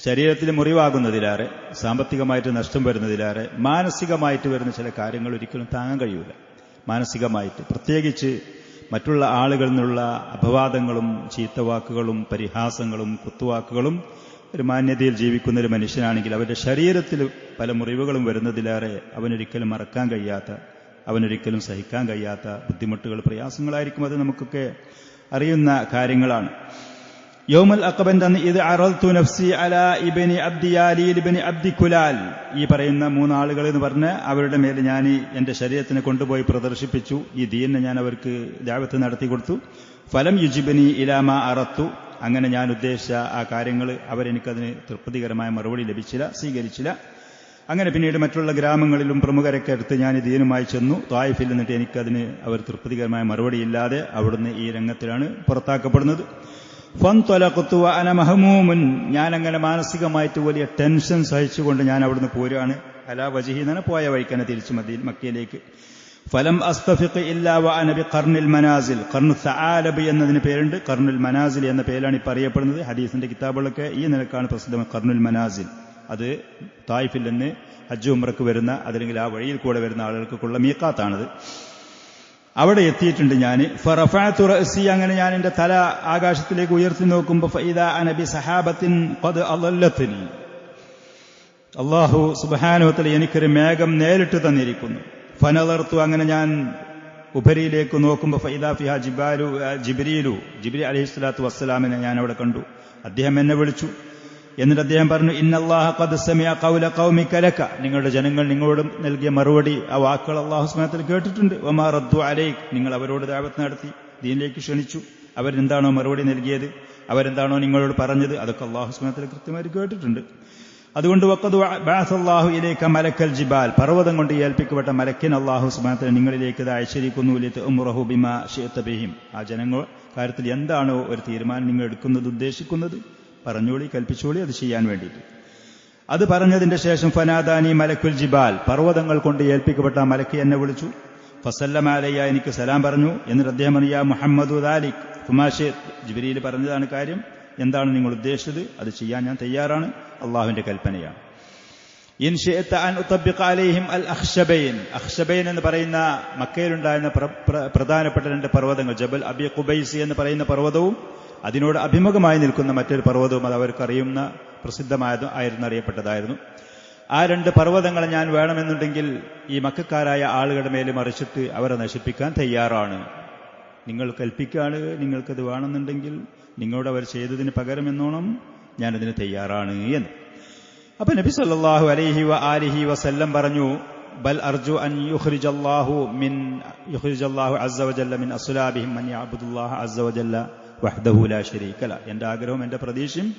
ശരീരത്തിൽ മുറിവാകുന്നതിലേറെ, സാമ്പത്തികമായിട്ട് നഷ്ടം വരുന്നതിലേറെ, മാനസികമായിട്ട് വരുന്ന ചില കാര്യങ്ങൾ ഒരിക്കലും താങ്ങാൻ കഴിയൂല. മാനസികമായിട്ട് പ്രത്യേകിച്ച് മറ്റുള്ള ആളുകളിൽ നിന്നുള്ള അപവാദങ്ങളും ചീത്തവാക്കുകളും പരിഹാസങ്ങളും കുത്തുവാക്കുകളും ഒരു മാന്യതയിൽ ജീവിക്കുന്ന ഒരു മനുഷ്യനാണെങ്കിൽ അവരുടെ ശരീരത്തിൽ പല മുറിവുകളും വരുന്നതിലേറെ അവനൊരിക്കലും മറക്കാൻ കഴിയാത്ത, അവനൊരിക്കലും സഹിക്കാൻ കഴിയാത്ത ബുദ്ധിമുട്ടുകൾ, പ്രയാസങ്ങളായിരിക്കും. അത് നമുക്കൊക്കെ അറിയുന്ന കാര്യങ്ങളാണ്. യൗമുൽ അഖബന്റെ അന്ന് ഇത് അറൽതു നഫ്സി അലാ ഇബ്നി അബ്ദി യാലീൽ ഇബ്നി അബ്ദി കുലാൽ, ഈ പറയുന്ന 3 ആളുകൾ എന്ന് പറഞ്ഞ് അവരുടെ മേൽ ഞാൻ എന്റെ ശരീരത്തിനെ കൊണ്ടുപോയി പ്രദർശിപ്പിച്ചു. ഈ ദീനിനെ ഞാൻ അവർക്ക് ദഅവത്ത് നടത്തി കൊടുത്തു. ഫലം യുജിബനി ഇലാമാ അറത്തു, അങ്ങനെ ഞാൻ ഉദ്ദേശിച്ച ആ കാര്യങ്ങൾ അവരെനിക്കതിന് തൃപ്തികരമായ മറുപടി ലഭിച്ചില്ല, സ്വീകരിച്ചില്ല. അങ്ങനെ പിന്നീട് മറ്റുള്ള ഗ്രാമങ്ങളിലും പ്രമുഖരൊക്കെ അടുത്ത് ഞാൻ ഈ ദീനുമായി ചെന്നു. തായിഫിൽ നിന്നിട്ട് എനിക്കതിന് അവർ തൃപ്തികരമായ മറുപടിയില്ലാതെ അവിടുന്ന് ഈ രംഗത്തിലാണ് പുറത്താക്കപ്പെടുന്നത്. ഫൻതലഖ്തു വഅന മഹ്മൂമുൻ, ഞാനങ്ങനെ മാനസികമായിട്ട് വലിയ ടെൻഷൻ സഹിച്ചുകൊണ്ട് ഞാൻ അവിടുന്ന് പോരുകയാണ്. അലാ വജ്ഹി എന്നാണ്, പോയ വഴിക്കന്നെ തിരിച്ചു മക്കയിലേക്ക്. ഫലം അസ്തഫിഖ് ഇല്ലാ വഅന ബി ഖർനുൽ മനാസിൽ, ഖർനു സആലബ് എന്നതിന് പേരുണ്ട്. ഖർനുൽ മനാസിൽ എന്ന പേരാണ് ഇപ്പോൾ അറിയപ്പെടുന്നത്. ഹദീസിന്റെ കിതാബുകളൊക്കെ ഈ നിലക്കാണ് പ്രസിദ്ധം, ഖർനുൽ മനാസിൽ. അത് തായിഫിൽ നിന്ന് ഹജ്ജ് ഉംറക്ക് വരുന്ന, അതല്ലെങ്കിൽ ആ വഴിയിൽ കൂടെ വരുന്ന ആളുകൾക്കുള്ള മീഖാത്താണത്. അവിടെ എത്തിയിട്ടുണ്ട് ഞാൻ. ഫറഫഅതു റഅസി, അങ്ങനെ ഞാൻ എന്റെ തല ആകാശത്തിലേക്ക് ഉയർത്തി നോക്കുമ്പോൾ ഫഇദാ അന ബി സഹാബത്തിൻ ഖദ് അളല്ലത്നി, അല്ലാഹു സുബ്ഹാനഹു വ തആല എനിക്കൊരു മേഘം നേരിട്ട് തന്നിരിക്കുന്നു. ഫനദർതു, അങ്ങനെ ഞാൻ ഉപരിയിലേക്ക് നോക്കുമ്പോൾ ഫഇദാ ഫിഹാ ജിബ്രീൽ അലൈഹിസ്സലാത്തു വസ്സലാമിനെ ഞാൻ അവിടെ കണ്ടു. അദ്ദേഹം എന്നെ വിളിച്ചു. എന്നിട്ട് അദ്ദേഹം പറഞ്ഞു, ഇന്നല്ലാഹ ഖദ് സമിഅ ഖൗല ഖൗമിക ലക, നിങ്ങളുടെ ജനങ്ങൾ നിങ്ങളോട് നൽകിയ മറുപടി, ആ വാക്കുകൾ അല്ലാഹു സുബ്ഹാനഹു വ തആല കേട്ടിട്ടുണ്ട്. വമാ റദ്ദു അലൈക്, നിങ്ങൾ അവരോട് ദഅവത്ത് നടത്തി ദീനിലേക്ക് ക്ഷണിച്ചു. അവരെന്താണോ മറുപടി നൽകിയത്, അവരെന്താണോ നിങ്ങളോട് പറഞ്ഞത്, അതൊക്കെ അല്ലാഹു സുബ്ഹാനഹു വ തആല കൃത്യമായി കേട്ടിട്ടുണ്ട്. അതുകൊണ്ട് വഖദ് ബഅസല്ലാഹു ഇലൈക മലക്കൽ ജിബാൽ, പർവ്വതം കൊണ്ട് ഏൽപ്പിക്കപ്പെട്ട മലക്കിൻ അല്ലാഹു സുബ്ഹാനഹു വ തആല നിങ്ങളിലേക്ക് ഇത് അയച്ചിരിക്കുന്നു. ലിതഅമുറഹു ബിമാ ശിഅത ബിഹിം, ആ ജനങ്ങൾ കാര്യത്തിൽ എന്താണോ ഒരു തീരുമാനം നിങ്ങൾ എടുക്കുന്നത്, ഉദ്ദേശിക്കുന്നത്, പറഞ്ഞോളി, കൽപ്പിച്ചോളി, അത് ചെയ്യാൻ വേണ്ടിയിട്ട്. അത് പറഞ്ഞതിന്റെ ശേഷം ഫനാദാനി മലക്കുൽ ജിബാൽ, പർവ്വതങ്ങൾ കൊണ്ട് ഏൽപ്പിക്കപ്പെട്ട മലക്ക് എന്നെ വിളിച്ചു. ഫസല്ലമ അലയ്യ, എനിക്ക് സലാം പറഞ്ഞു. എന്നിട്ട് അദ്ദേഹം പറഞ്ഞു, യാ മുഹമ്മദു ദാലിക് ഫുമാഷെ, ജിബ്രീൽ പറഞ്ഞതാണ് കാര്യം, എന്താണ് നിങ്ങൾ ഉദ്ദേശിച്ചത്, അത് ചെയ്യാൻ ഞാൻ തയ്യാറാണ്, അള്ളാഹുവിന്റെ കൽപ്പനയാണ്. ഇൻ ശിഅത അൻ ഉതബ്ബിഖ അലൈഹിം അൽ അഖ്ശബൈൻ, അഖ്ശബൈൻ എന്ന് പറയുന്ന മക്കയിലുണ്ടായിരുന്ന പ്രധാനപ്പെട്ട 2 പർവ്വതങ്ങൾ, ജബൽ അബി ഖുബൈസി എന്ന് പറയുന്ന പർവ്വതവും അതിനോട് അഭിമുഖമായി നിൽക്കുന്ന മറ്റൊരു പർവ്വതവും, അത് അവർക്കറിയുന്ന പ്രസിദ്ധമായിരുന്നു, അറിയപ്പെട്ടതായിരുന്നു. ആ 2 പർവ്വതങ്ങളെ ഞാൻ വേണമെന്നുണ്ടെങ്കിൽ ഈ മക്കക്കാരായ ആളുകളുടെ മേൽ മറിച്ചിട്ട് അവരെ നശിപ്പിക്കാൻ തയ്യാറാണ്. നിങ്ങൾ കൽപ്പിക്കാണ്, നിങ്ങൾക്കത് വേണമെന്നുണ്ടെങ്കിൽ നിങ്ങളോട് അവർ ചെയ്തതിന് പകരം എന്നോണം ഞാനതിന് തയ്യാറാണ് എന്ന്. അപ്പൊ നബി സല്ലല്ലാഹു അലൈഹി വആലിഹി വസല്ലം പറഞ്ഞു, ബൽ അർജു അൻ യുഖ്രിജല്ലാഹു അസ്സ വജല്ല മിൻ അസ്ലാബിഹിം മൻ യഅബ്ദുല്ലാഹ അസ്സ വജല്ല വഹ്ദഹു ലാ ശരീക ലഹു. എന്റെ ആഗ്രഹവും എന്റെ പ്രതീക്ഷയും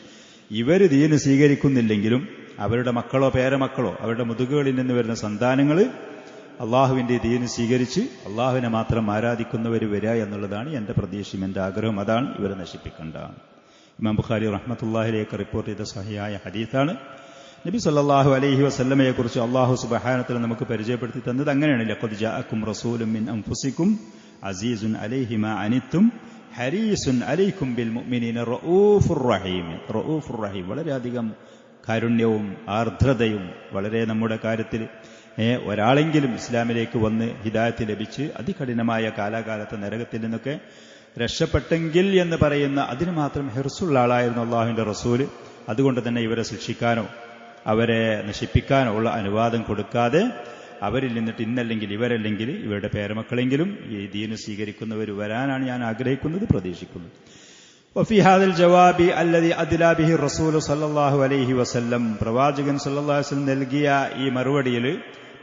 ഇവർ ദീന് സ്വീകരിക്കുന്നില്ലെങ്കിലും അവരുടെ മക്കളോ പേരമക്കളോ അവരുടെ മുതുകുകളിൽ നിന്ന് വരുന്ന സന്താനങ്ങൾ അള്ളാഹുവിന്റെ ദീന് സ്വീകരിച്ച് അള്ളാഹുവിനെ മാത്രം ആരാധിക്കുന്നവർ വരിക എന്നുള്ളതാണ് എന്റെ പ്രതീക്ഷയും എന്റെ ആഗ്രഹം. അതാണ് ഇവരെ നശിപ്പിക്കേണ്ട. ഇമാം ബുഖാരി റഹ്മത്തുള്ളാഹിലേക്ക് റിപ്പോർട്ട് ചെയ്ത സഹിഹായ ഹദീസാണ്. നബി സല്ലല്ലാഹു അലൈഹി വസല്ലമയെ കുറിച്ച് അള്ളാഹു സുബ്ഹാനഹു വ തആല നമുക്ക് പരിചയപ്പെടുത്തി തന്നത് അങ്ങനെയാണ്. ലഖദ് ജാഅക്കും റസൂലുൻ മിൻ അൻഫുസിക്കും അസീസുൻ അലൈഹി മാ അനിത്തും ഹരീസുൻ അലൈക്കും ബിൽ മുഅ്മിനീന റഊഫുർ റഹീം. റഊഫുർ റഹീം, വളരെയധികം കാരുണ്യവും ആർദ്രതയും, വളരെ നമ്മുടെ കാര്യത്തിൽ ഒരാളെങ്കിലും ഇസ്ലാമിലേക്ക് വന്ന് ഹിദായത്ത് ലഭിച്ച് അതികഠിനമായ കാലാകാലത്തെ നരകത്തിൽ നിന്നൊക്കെ രക്ഷപ്പെട്ടെങ്കിൽ എന്ന് പറയുന്ന അതിന് മാത്രം ഹിർസുള്ള ആളായിരുന്നു അള്ളാഹുവിന്റെ റസൂല്. അതുകൊണ്ട് തന്നെ ഇവരെ ശിക്ഷിക്കാനോ അവരെ നശിപ്പിക്കാനോ ഉള്ള അനുവാദം കൊടുക്കാതെ അവരിൽ നിന്നിട്ട് ഇന്നല്ലെങ്കിൽ ഇവരല്ലെങ്കിൽ ഇവരുടെ പേരമക്കളെങ്കിലും ഈ ദീന് സ്വീകരിക്കുന്നവർ വരാനാണ് ഞാൻ ആഗ്രഹിക്കുന്നത്, പ്രതീക്ഷിക്കുന്നത്. വഫി ഹാദൽ ജവാബി അല്ലദി അദ്ലാ ബിഹി റസൂൽ സല്ലല്ലാഹു അലൈഹി വസല്ലം, പ്രവാചകൻ സല്ലല്ലാഹു അലൈഹി വസല്ലം നൽകിയ ഈ മറുപടിയിൽ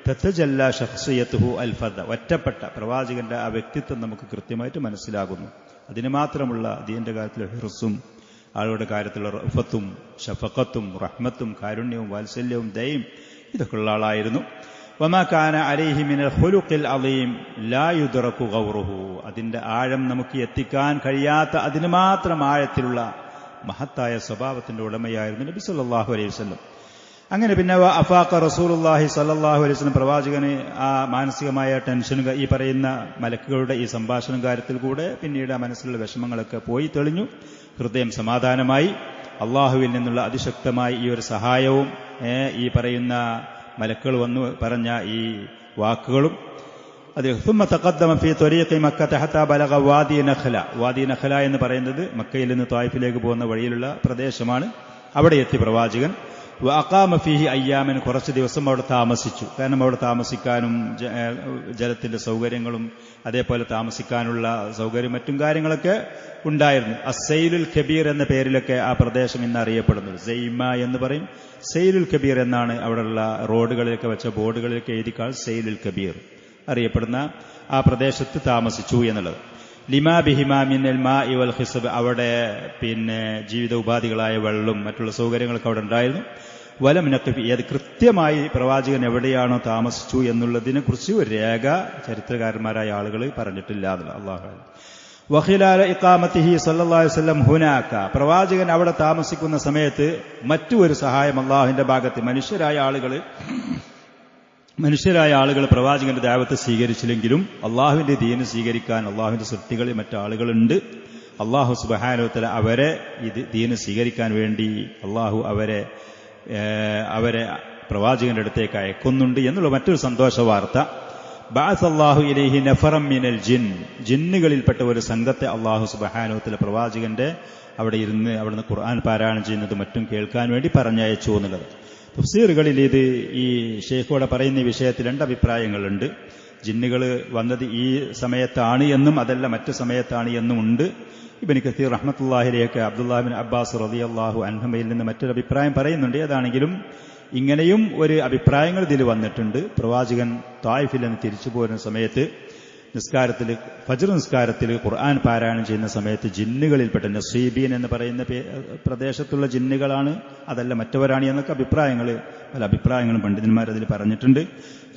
തതജല്ല ശഖ്സിയതുഹു അൽ ഫദ, ഒറ്റപ്പെട്ട പ്രവാചകന്റെ ആ വ്യക്തിത്വം നമുക്ക് കൃത്യമായിട്ട് മനസ്സിലാകുന്നു. അതിന് മാത്രമുള്ള ദീന്റെ കാര്യത്തിലുള്ള ഹിർസും ആളുകളുടെ കാര്യത്തിലുള്ള റഫത്തും ഷഫഖത്തും റഹ്മത്തും കാരുണ്യവും വാത്സല്യവും ദയയും ഇതൊക്കെ ഉള്ള ആളായിരുന്നു. വമാ കാന അലൈഹി മിനൽ ഖുലുഖിൽ അളീം ലാ യുദ്റകു ഗൗറുഹു, അതിന്റെ ആഴം നമുക്ക് എത്തിക്കാൻ കഴിയാത്ത അതിന് മാത്രം ആഴത്തിലുള്ള മഹത്തായ സ്വഭാവത്തിന്റെ ഉടമയായിരുന്നു നബി സല്ലല്ലാഹു അലൈഹി വസല്ലം. അങ്ങനെ പിന്നെ അഫാഖ റസൂലുള്ളാഹി സല്ലല്ലാഹു അലൈഹി വസല്ലം, പ്രവാചകന് ആ മാനസികമായ ടെൻഷൻ, ഈ പറയുന്ന മലക്കുകളുടെ ഈ സംഭാഷണ കാര്യത്തിൽ കൂടെ പിന്നീട് ആ മനസ്സിലുള്ള വിഷമങ്ങളൊക്കെ പോയി തെളിഞ്ഞു, ഹൃദയം സമാധാനമായി. അള്ളാഹുവിൽ നിന്നുള്ള അതിശക്തമായ ഈ ഒരു സഹായവും ഈ പറയുന്ന മലക്കുകൾ വന്നു പറഞ്ഞ ഈ വാക്കുകളും അത് ثم تقدم في طريق مكة حتى بلغ وادي نخلة. വാദി നഖല എന്ന് പറയുന്നത് മക്കയിൽ നിന്ന് ത്വായിഫിലേക്ക് പോകുന്ന വഴിയിലുള്ള പ്രദേശമാണ്. അവിടെ എത്തി പ്രവാചകൻ. വഅഖാമ ഫീഹി അയ്യാമൻ, കുറച്ച് ദിവസം അവിടെ താമസിച്ചു. കാരണം അവിടെ താമസിക്കാനും ജലത്തിന്റെ സൗകര്യങ്ങളും അതേപോലെ താമസിക്കാനുള്ള സൗകര്യം മറ്റും കാര്യങ്ങളൊക്കെ ഉണ്ടായിരുന്നു. അസൈലുൽ കബീർ എന്ന പേരിലൊക്കെ ആ പ്രദേശം ഇന്ന് അറിയപ്പെടുന്നത്. സെയ്മ എന്ന് പറയും, സെയ്ലുൽ കബീർ എന്നാണ് അവിടെയുള്ള റോഡുകളിലൊക്കെ വെച്ച ബോർഡുകളിലൊക്കെ എഴുതിക്കാൾ സെയ്ലുൽ കബീർ അറിയപ്പെടുന്ന ആ പ്രദേശത്ത് താമസിച്ചു എന്നുള്ളത്. ലിമാ ബിഹിമാ മിനൽ മാഇ വൽ ഖിസ്ബ്, അവിടെ പിന്നെ ജീവിത ഉപാധികളായ വെള്ളം മറ്റുള്ള സൗകര്യങ്ങളൊക്കെ അവിടെ ഉണ്ടായിരുന്നു. വലം നഖബി, അത് കൃത്യമായി പ്രവാചകൻ എവിടെയാണോ താമസിച്ചു എന്നുള്ളതിനെ കുറിച്ച് ഒരു രേഖ ചരിത്രകാരന്മാരായ ആളുകൾ പറഞ്ഞിട്ടില്ല. അല്ലാഹു വഖിലാല ഇഖാമത്തിഹി സല്ലല്ലാഹു അലൈഹി വസല്ലം ഹുനാക, പ്രവാചകൻ അവിടെ താമസിക്കുന്ന സമയത്ത് മറ്റു ഒരു സഹായം അള്ളാഹുവിന്റെ ഭാഗത്ത് മനുഷ്യരായ ആളുകൾ പ്രവാചകന്റെ ദഅവത്ത് സ്വീകരിച്ചില്ലെങ്കിലും അള്ളാഹുവിന്റെ ദീന് സ്വീകരിക്കാൻ അള്ളാഹുവിന്റെ സൃഷ്ടികളിൽ മറ്റാളുകളുണ്ട്. അള്ളാഹു സുബ്ഹാനഹു വ തആല അവരെ ഇത് ദീന് സ്വീകരിക്കാൻ വേണ്ടി അള്ളാഹു അവരെ പ്രവാചകന്റെ അടുത്തേക്ക് അയക്കുന്നുണ്ട് എന്നുള്ള മറ്റൊരു സന്തോഷ വാർത്ത. ബഅസല്ലാഹു ഇലൈഹി നഫറം മിനൽ ജിൻ, ജിന്നുകളിൽപ്പെട്ട ഒരു സംഘത്തെ അള്ളാഹു സുബ്ഹാനഹു വ തആല പ്രവാചകന്റെ അവിടെ ഇരുന്ന് അവിടുന്ന് ഖുർആൻ പാരായണം ചെയ്യുന്നത് മറ്റും കേൾക്കാൻ വേണ്ടി പറഞ്ഞയച്ചു എന്നുള്ളത്. തഫ്സീറുകളിൽ ഇത് ഈ ഷെയ്ഖോടെ പറയുന്ന ഈ വിഷയത്തിൽ 2 അഭിപ്രായങ്ങളുണ്ട്. ജിന്നുകൾ വന്നത് ഈ സമയത്താണ് എന്നും അതല്ല മറ്റു സമയത്താണ് എന്നും ഉണ്ട്. ഇബ്നു കസീർ റഹ്മത്തുള്ളാഹിലേക്ക് അബ്ദുല്ലാഹ് ബിൻ അബ്ബാസ് റളിയല്ലാഹു അൻഹുമയിൽ നിന്ന് മറ്റൊരു അഭിപ്രായം പറയുന്നുണ്ട്. ഏതാണെങ്കിലും ഇങ്ങനെയും ഒരു അഭിപ്രായങ്ങൾ ഇതിൽ വന്നിട്ടുണ്ട്. പ്രവാചകൻ ത്വായിഫിൽ നിന്ന് തിരിച്ചു പോരുന്ന സമയത്ത് നിസ്കാരത്തിൽ, ഫജ്ർ നിസ്കാരത്തിൽ ഖുർആൻ പാരായണം ചെയ്യുന്ന സമയത്ത് ജിന്നുകളിൽപ്പെട്ട നസീബീൻ എന്ന് പറയുന്ന പ്രദേശത്തുള്ള ജിന്നുകളാണ് അതല്ല മറ്റവരാണ് എന്നൊക്കെ പല അഭിപ്രായങ്ങളും പണ്ഡിതന്മാർ അതിൽ പറഞ്ഞിട്ടുണ്ട്.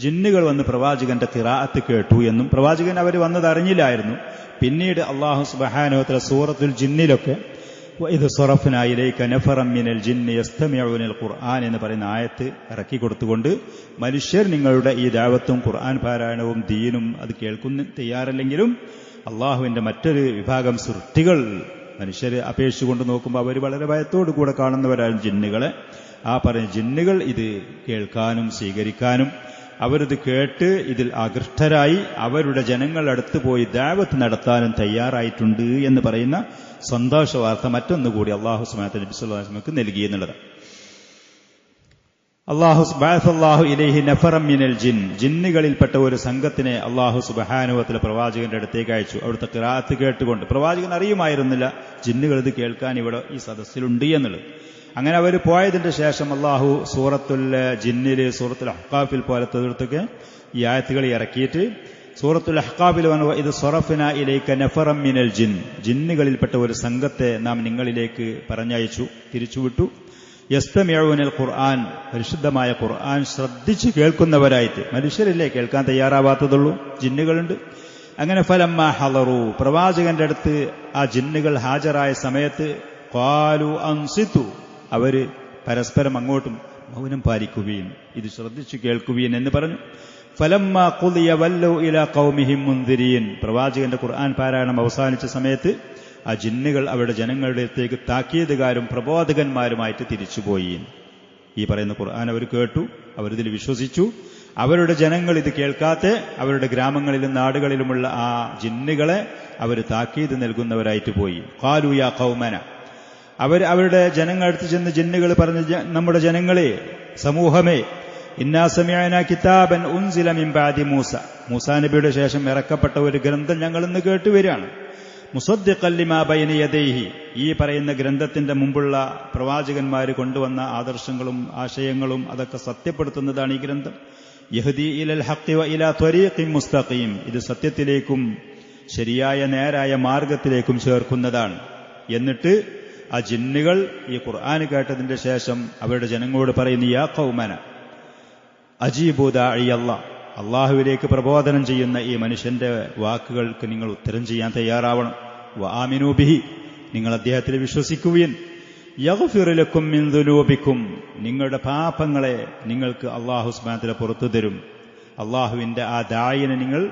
ജിന്നുകൾ വന്ന് പ്രവാചകന്റെ ഖിറാഅത്ത് കേട്ടു എന്നും പ്രവാചകൻ അവർ വന്നത് അറിഞ്ഞില്ലായിരുന്നു. പിന്നീട് അല്ലാഹു സുബ്ഹാനഹു വ തആല സൂറത്തുൽ ജിന്നിലൊക്കെ വഇദ് സറഫ്നാ ഇലൈക നഫറൻ മിനൽ ജിന്നി യസ്തമിഊനൽ ഖുർആൻ എന്ന് പറയുന്ന ആയത്ത് ഇറക്കി കൊടുത്തുകൊണ്ട് മനുഷ്യർ നിങ്ങളുടെ ഈ ദഅവത്തും ഖുർആൻ പാരായണവും ദീനും അത് കേൾക്കുന്ന തയ്യാറല്ലെങ്കിലും അള്ളാഹുവിന്റെ മറ്റൊരു വിഭാഗം സൃഷ്ടികൾ മനുഷ്യർ അപേക്ഷിച്ചുകൊണ്ട് നോക്കുമ്പോൾ അവർ വളരെ ഭയത്തോടു കൂടെ കാണുന്നവരാണ് ജിന്നുകളെ. ആ പറഞ്ഞ ജിന്നുകൾ ഇത് കേൾക്കാനും സ്വീകരിക്കാനും അവരിത് കേട്ട് ഇതിൽ ആകൃഷ്ടരായി അവരുടെ ജനങ്ങളുടെ അടുത്ത് പോയി ദഅവത്ത് നടത്താനും തയ്യാറായിട്ടുണ്ട് എന്ന് പറയുന്ന സന്തോഷ വാർത്ത മറ്റൊന്നുകൂടി അല്ലാഹു സുബ്ഹാനഹു വ തആല നബി സല്ലല്ലാഹു അലൈഹി വസല്ലമക്ക് നൽകി എന്നുള്ളത്. അല്ലാഹു ഇലൈഹി നഫറൻ മിനൽ ജിന്നുകളിൽപ്പെട്ട ഒരു സംഘത്തിനെ അല്ലാഹു സുബ്ഹാനഹു വ തആല പ്രവാചകന്റെ അടുത്തേക്ക് അയച്ചു. അവിടുത്തെ ഖിറാഅത്ത് കേട്ടുകൊണ്ട് പ്രവാചകൻ അറിയുമായിരുന്നില്ല ജിന്നുകൾ ഇത് കേൾക്കാൻ ഇവിടെ ഈ സദസ്സിലുണ്ട് എന്നുള്ളത്. അങ്ങനെ അവർ പോയതിന്റെ ശേഷം അല്ലാഹു സൂറത്തുൽ ജിന്നിൽ സൂറത്തുൽ അഹ്ഖാഫിൽ പോലത്തതൊക്കെ ഈ ആയത്തുകൾ ഇറക്കിയിട്ട് സൂറത്തുൽ അഹ്ഖാഫിൽ വന്നു ഇത് സറഫ്നാ ഇലൈക നഫറൻ മിനൽ ജിന്നുകളിൽപ്പെട്ട ഒരു സംഘത്തെ നാം നിങ്ങളിലേക്ക് പറഞ്ഞയച്ചു, തിരിച്ചുവിട്ടു. യസ്തമിഊനൽ ഖുർആൻ, പരിശുദ്ധമായ ഖുർആൻ ശ്രദ്ധിച്ച് കേൾക്കുന്നവരായിട്ട്. മനുഷ്യരില്ലേ കേൾക്കാൻ തയ്യാറാവാത്തതുള്ളൂ, ജിന്നുകളുണ്ട്. അങ്ങനെ ഫലമ്മാ ഹളറു, പ്രവാചകന്റെ അടുത്ത് ആ ജിന്നുകൾ ഹാജരായ സമയത്ത് ഖാലു അൻസിതു, അവര് പരസ്പരം അങ്ങോട്ടും മൗനം പാലിക്കുകയും ഇത് ശ്രദ്ധിച്ചു കേൾക്കുകയും എന്ന് പറഞ്ഞു. ഫലമ്മാ ഖുദിയ വല്ലു ഇലാ ഖൗമിഹിം മുൻദിരീൻ, പ്രവാചകന്റെ ഖുർആൻ പാരായണം അവസാനിച്ച സമയത്ത് ആ ജിന്നുകൾ അവരുടെ ജനങ്ങളുടെ അടുത്തേക്ക് താക്കീതുകാരും പ്രബോധകന്മാരുമായിട്ട് തിരിച്ചുപോയി. ഈ പറയുന്ന ഖുർആൻ അവർ കേട്ടു, അവരിതിൽ വിശ്വസിച്ചു. അവരുടെ ജനങ്ങൾ ഇത് കേൾക്കാത്ത അവരുടെ ഗ്രാമങ്ങളിലും നാടുകളിലുമുള്ള ആ ജിന്നുകളെ അവർ താക്കീത് നൽകുന്നവരായിട്ട് പോയി. ഖാലു യാ ഖൗമന, അവരുടെ ജനങ്ങളടുത്ത് ചെന്ന് ജിന്നുകൾ പറഞ്ഞു, നമ്മുടെ ജനങ്ങളെ, സമൂഹമേ, ഇന്നാ സമിഅനാ കിതാബൻ ഉൻസില മിൻ ബഅദി മൂസാ നബിയുടെ ശേഷം ഇറക്കപ്പെട്ട ഒരു ഗ്രന്ഥം ഞങ്ങൾ ഇന്ന് കേട്ടുവരികയാണ്. മുസദ്ദിഖൻ ലിമാ ബൈന യദൈഹി, ഈ പറയുന്ന ഗ്രന്ഥത്തിന്റെ മുമ്പുള്ള പ്രവാചകന്മാർ കൊണ്ടുവന്ന ആദർശങ്ങളും ആശയങ്ങളും അതൊക്കെ സത്യപ്പെടുത്തുന്നതാണ് ഈ ഗ്രന്ഥം. യഹ്ദി ഇലൽ ഹഖ് വ ഇലാ ത്വരീഖിൻ മുസ്തഖീം, ഇത് സത്യത്തിലേക്കും ശരിയായ നേരായ മാർഗത്തിലേക്കും ചേർക്കുന്നതാണ്. എന്നിട്ട് ആ ജിന്നുകൾ ഈ ഖുർആൻ കേട്ടതിന്റെ ശേഷം അവരുടെ ജനങ്ങളോട് പറയുന്നു, യാ ഖൗമന അജീബു ദാഇ അല്ലാഹ്, അള്ളാഹുവിലേക്ക് പ്രബോധനം ചെയ്യുന്ന ഈ മനുഷ്യന്റെ വാക്കുകൾക്ക് നിങ്ങൾ ഉത്തരം ചെയ്യാൻ തയ്യാറാവണം. വ ആമിനൂ ബിഹി, നിങ്ങൾ അദ്ദേഹത്തിൽ വിശ്വസിക്കുകയും യഗ്ഫിർ ലക്കും മിൻ ദുനൂബിക്കും, നിങ്ങളുടെ പാപങ്ങളെ നിങ്ങൾക്ക് അല്ലാഹു സുബ്ഹാനഹു വ തആല പുറത്തു തരും. അള്ളാഹുവിന്റെ ആ ദായിനെ നിങ്ങൾ,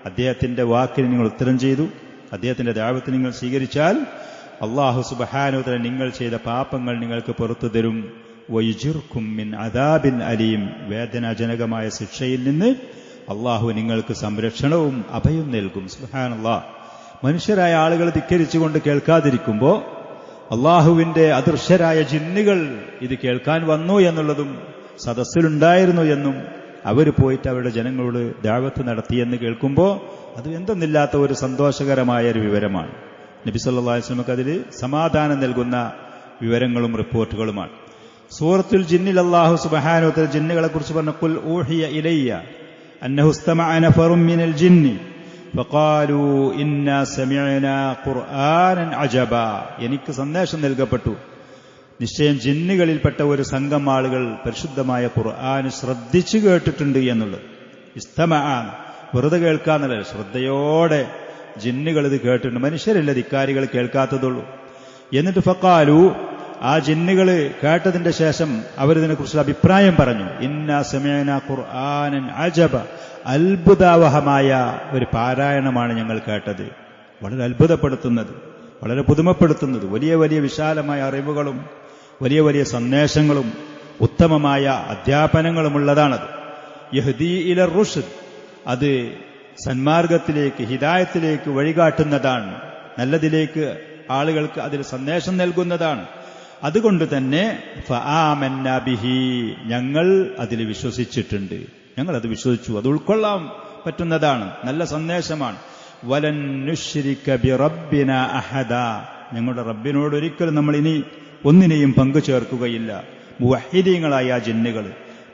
അദ്ദേഹത്തിന്റെ വാക്കിന് നിങ്ങൾ ഉത്തരം ചെയ്തു, അദ്ദേഹത്തിന്റെ ദഅവത്ത് നിങ്ങൾ സ്വീകരിച്ചാൽ അല്ലാഹു സുബ്ഹാനഹു വ തആല നിങ്ങൾ ചെയ്ത പാപങ്ങൾ നിങ്ങൾക്ക് പുറത്തു തരും. വയുജിർക്കും മിൻ അദാബിൻ അലീം, വേദനാജനകമായ ശിക്ഷയിൽ നിന്ന് അള്ളാഹു നിങ്ങൾക്ക് സംരക്ഷണവും അഭയം നൽകും. സുബ്ഹാനല്ലാഹ്, മനുഷ്യരായ ആളുകൾ ധിക്കരിച്ചുകൊണ്ട് കേൾക്കാതിരിക്കുമ്പോൾ അള്ളാഹുവിന്റെ അദൃശ്യരായ ജിന്നുകൾ ഇത് കേൾക്കാൻ വന്നു എന്നുള്ളതും സദസ്സിലുണ്ടായിരുന്നു എന്നും അവർ പോയിട്ട് അവരുടെ ജനങ്ങളോട് ദഅവത്ത് നടത്തിയെന്ന് കേൾക്കുമ്പോൾ അത് എന്തെന്നില്ലാത്ത ഒരു സന്തോഷകരമായ ഒരു വിവരമാണ്. നബി സല്ലല്ലാഹു അലൈഹി വസല്ലമക്ക് അതിൽ സമാധാനം നൽകുന്ന വിവരങ്ങളും റിപ്പോർട്ടുകളുമാണ്. സൂറത്തുൽ ജിന്നിൽ അല്ലാഹു സുബ്ഹാനഹു വ തആല ജിന്നുകളെ കുറിച്ച് പറഞ്ഞു, ഖുൽ ഊഹിയ ഇലയ്യ അന്നഹു ഇസ്തമഅ നഫറും മിനൽ ജിന്നി ഫഖാലൂ ഇന്നാ സമിഅനാ ഖുർആനൻ അജബാ, എനിക്ക് സന്ദേശം നൽകപ്പെട്ടു, നിശ്ചയം ജിന്നുകളിൽപ്പെട്ട ഒരു സംഘം ആളുകൾ പരിശുദ്ധമായ ഖുർആൻ ശ്രദ്ധിച്ചു കേട്ടിട്ടുണ്ട് എന്നുള്ളത്. ഇസ്തമഅ വെറുതെ കേൾക്കാന്നല്ല, ശ്രദ്ധയോടെ ജിന്നുകൾ ഇത് കേട്ടിട്ടുണ്ട്. മനുഷ്യരല്ല ധിക്കാരികൾ കേൾക്കാത്തതുള്ളൂ. എന്നിട്ട് ഫഖാലു, ആ ജിന്നുകൾ കേട്ടതിന്റെ ശേഷം അവരിതിനെക്കുറിച്ചുള്ള അഭിപ്രായം പറഞ്ഞു. ഇന്നാ സമിഅനാ ഖുർആനൻ അജബ, അത്ഭുതാവഹമായ ഒരു പാരായണമാണ് ഞങ്ങൾ കേട്ടത്, വളരെ അത്ഭുതപ്പെടുത്തുന്നത്, വളരെ പുതുമപ്പെടുത്തുന്നത്, വലിയ വലിയ വിശാലമായ അറിവുകളും വലിയ വലിയ സന്ദേശങ്ങളും ഉത്തമമായ അധ്യാപനങ്ങളുമുള്ളതാണത്. യഹ്ദീ ഇലർ റുഷ്ദ്, അത് സന്മാർഗത്തിലേക്ക് ഹിദായത്തിലേക്ക് വഴികാട്ടുന്നതാണ്, നല്ലതിലേക്ക് ആളുകൾക്ക് അതിൽ സന്ദേശം നൽകുന്നതാണ്. അതുകൊണ്ട് തന്നെ ഫആമന്നാ ബിഹി, ഞങ്ങൾ അതിൽ വിശ്വസിച്ചിട്ടുണ്ട്, ഞങ്ങൾ അത് വിശ്വസിച്ചു, അത് ഉൾക്കൊള്ളാൻ പറ്റുന്നതാണ്, നല്ല സന്ദേശമാണ്. വലൻ നുശ്രിക ബിറബ്ബിനാ അഹദാ, ഞങ്ങളുടെ റബ്ബിനോട് ഒരിക്കലും നമ്മൾ ഇനി ഒന്നിനെയും പങ്കു ചേർക്കുകയില്ല. മുവഹ്ഹിദീങ്ങളായ ആ ജിന്നുകൾ,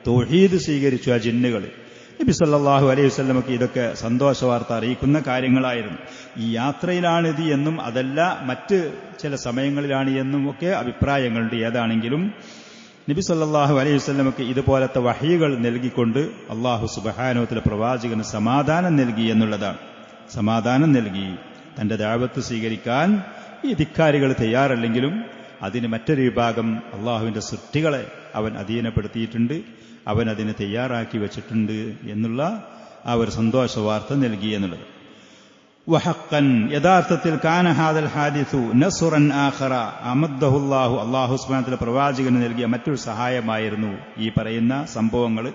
തൗഹീദ് സ്വീകരിച്ചു ആ ജിന്നുകൾ. നബി സല്ലല്ലാഹു അലൈഹി വസല്ലമക്ക് ഇതൊക്കെ സന്തോഷവാർത്ത അറിയിക്കുന്ന കാര്യങ്ങളായിരുന്നു. ഈ യാത്രയിലാണിത് എന്നും അതല്ല മറ്റ് ചില സമയങ്ങളിലാണ് എന്നും ഒക്കെ അഭിപ്രായങ്ങളുണ്ട്. ഏതാണെങ്കിലും നബി സല്ലല്ലാഹു അലൈഹി വസല്ലമക്ക് ഇതുപോലത്തെ വഹ്യികൾ നൽകിക്കൊണ്ട് അല്ലാഹു സുബ്ഹാനഹു വ തആല പ്രവാചകന് സമാധാനം നൽകി എന്നുള്ളതാണ്. സമാധാനം നൽകി, തന്റെ ദഅവത്ത് സ്വീകരിക്കാൻ ഈ ധിക്കാരികൾ തയ്യാറല്ലെങ്കിലും അതിന് മറ്റൊരു വിഭാഗം അള്ളാഹുവിന്റെ സൃഷ്ടികളെ അവൻ അധീനപ്പെടുത്തിയിട്ടുണ്ട്, അവൻ അതിന് തയ്യാറാക്കി വച്ചിട്ടുണ്ട് എന്നുള്ള ആ ഒരു സന്തോഷ വാർത്ത നൽകി എന്നുള്ളത്. വഹഖൻ, യഥാർത്ഥത്തിൽ കാന ഹാദൽ ഹാദിസു നസ്റൻ ആഖറ അമദ്ദഹുല്ലാഹു, അല്ലാഹു സുബ്ഹാനഹു വ തആല പ്രവാചകന് നൽകിയ മറ്റൊരു സഹായമായിരുന്നു ഈ പറയുന്ന സംഭവങ്ങൾ.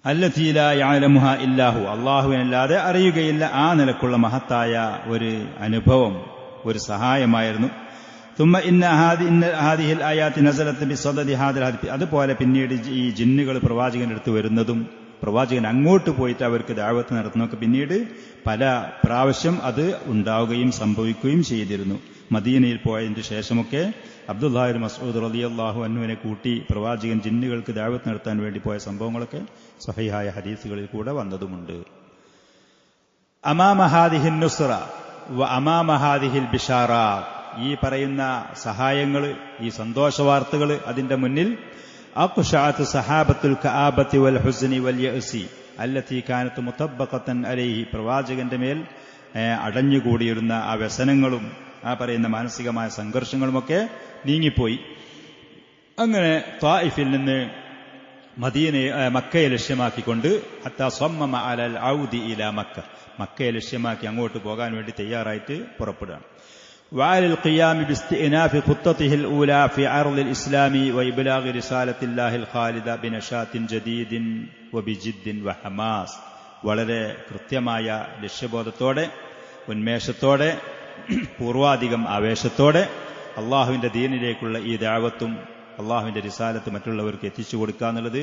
അല്ലതീ ലാ യഅലമുഹാ ഇല്ലാഹു, അല്ലാഹുവിനല്ലാതെ അറിയുകയില്ല ആ നിലക്കുള്ള മഹത്തായ ഒരു അനുഭവം, ഒരു സഹായമായിരുന്നു. തുമ്മ ഇന്ന ഹാദിഹിൽ ആയാത്തി നസലത്ത് ബിസദദി ഹാദിൽ ഹാദി, അതുപോലെ പിന്നീട് ഈ ജിന്നുകൾ പ്രവാചകന്റെ അടുത്ത് വരുന്നതും പ്രവാചകൻ അങ്ങോട്ട് പോയിട്ട് അവർക്ക് ദഅവത്ത് നടത്തുന്നതൊക്കെ പിന്നീട് പല പ്രാവശ്യം അത് ഉണ്ടാവുകയും സംഭവിക്കുകയും ചെയ്തിരുന്നു. മദീനയിൽ പോയതിന് ശേഷമൊക്കെ അബ്ദുല്ലാഹി മസ്ഊദ് റളിയല്ലാഹു അൻഹുവിനെ കൂട്ടി പ്രവാചകൻ ജിന്നുകൾക്ക് ദഅവത്ത് നടത്താൻ വേണ്ടി പോയ സംഭവങ്ങളൊക്കെ സ്വഹീഹായ ഹദീസുകളിൽ കൂടെ വന്നതുമുണ്ട്. അമാമ ഹാദിഹിൻ നുസ്റ വ അമാമ ഹാദിഹിൽ ബിശാറാ, ഈ പറയുന്ന സഹായങ്ങൾ, ഈ സന്തോഷവാർത്തകൾ, അതിന്റെ മുന്നിൽ അഖ്ശഅത്ത് സഹാബത്തുൽ കആബത്തി വൽ ഹുസ്നി വൽ യഅസി അല്ലതി കാനത്ത് മുതബ്ബഖതൻ അലൈഹി, പ്രവാചകന്റെ മേൽ അടഞ്ഞുകൂടിയിരുന്ന ആ വ്യസനങ്ങളും ആ പറയുന്ന മാനസികമായ സംഘർഷങ്ങളുമൊക്കെ നീങ്ങിപ്പോയി. അങ്ങനെ ത്വായിഫിൽ നിന്ന് മക്കയെ ലക്ഷ്യമാക്കിക്കൊണ്ട് ഹത്താ സ്വമ്മമ അലൽ ഔദി ഇലാ മക്ക, മക്കയെ ലക്ഷ്യമാക്കി അങ്ങോട്ട് പോകാൻ വേണ്ടി തയ്യാറായിട്ട് പുറപ്പെടുകയാണ്. وعلى القيام باستئناف خطته الأولى في عرض الإسلام وإبلاغ رسالة الله الخالدة بنشاط جديد وبجد وحماس, വളരെ കൃത്യമായ ലക്ഷ്യബോധത്തോടെ, ഉന്മേഷത്തോടെ, പൂർവാധികം ആവേശത്തോടെ അള്ളാഹുവിന്റെ ദീനിലേക്കുള്ള ഈ ദഅവത്തും അള്ളാഹുവിന്റെ റിസാലത്ത് മറ്റുള്ളവർക്ക് എത്തിച്ചു കൊടുക്കുക എന്നുള്ളത്,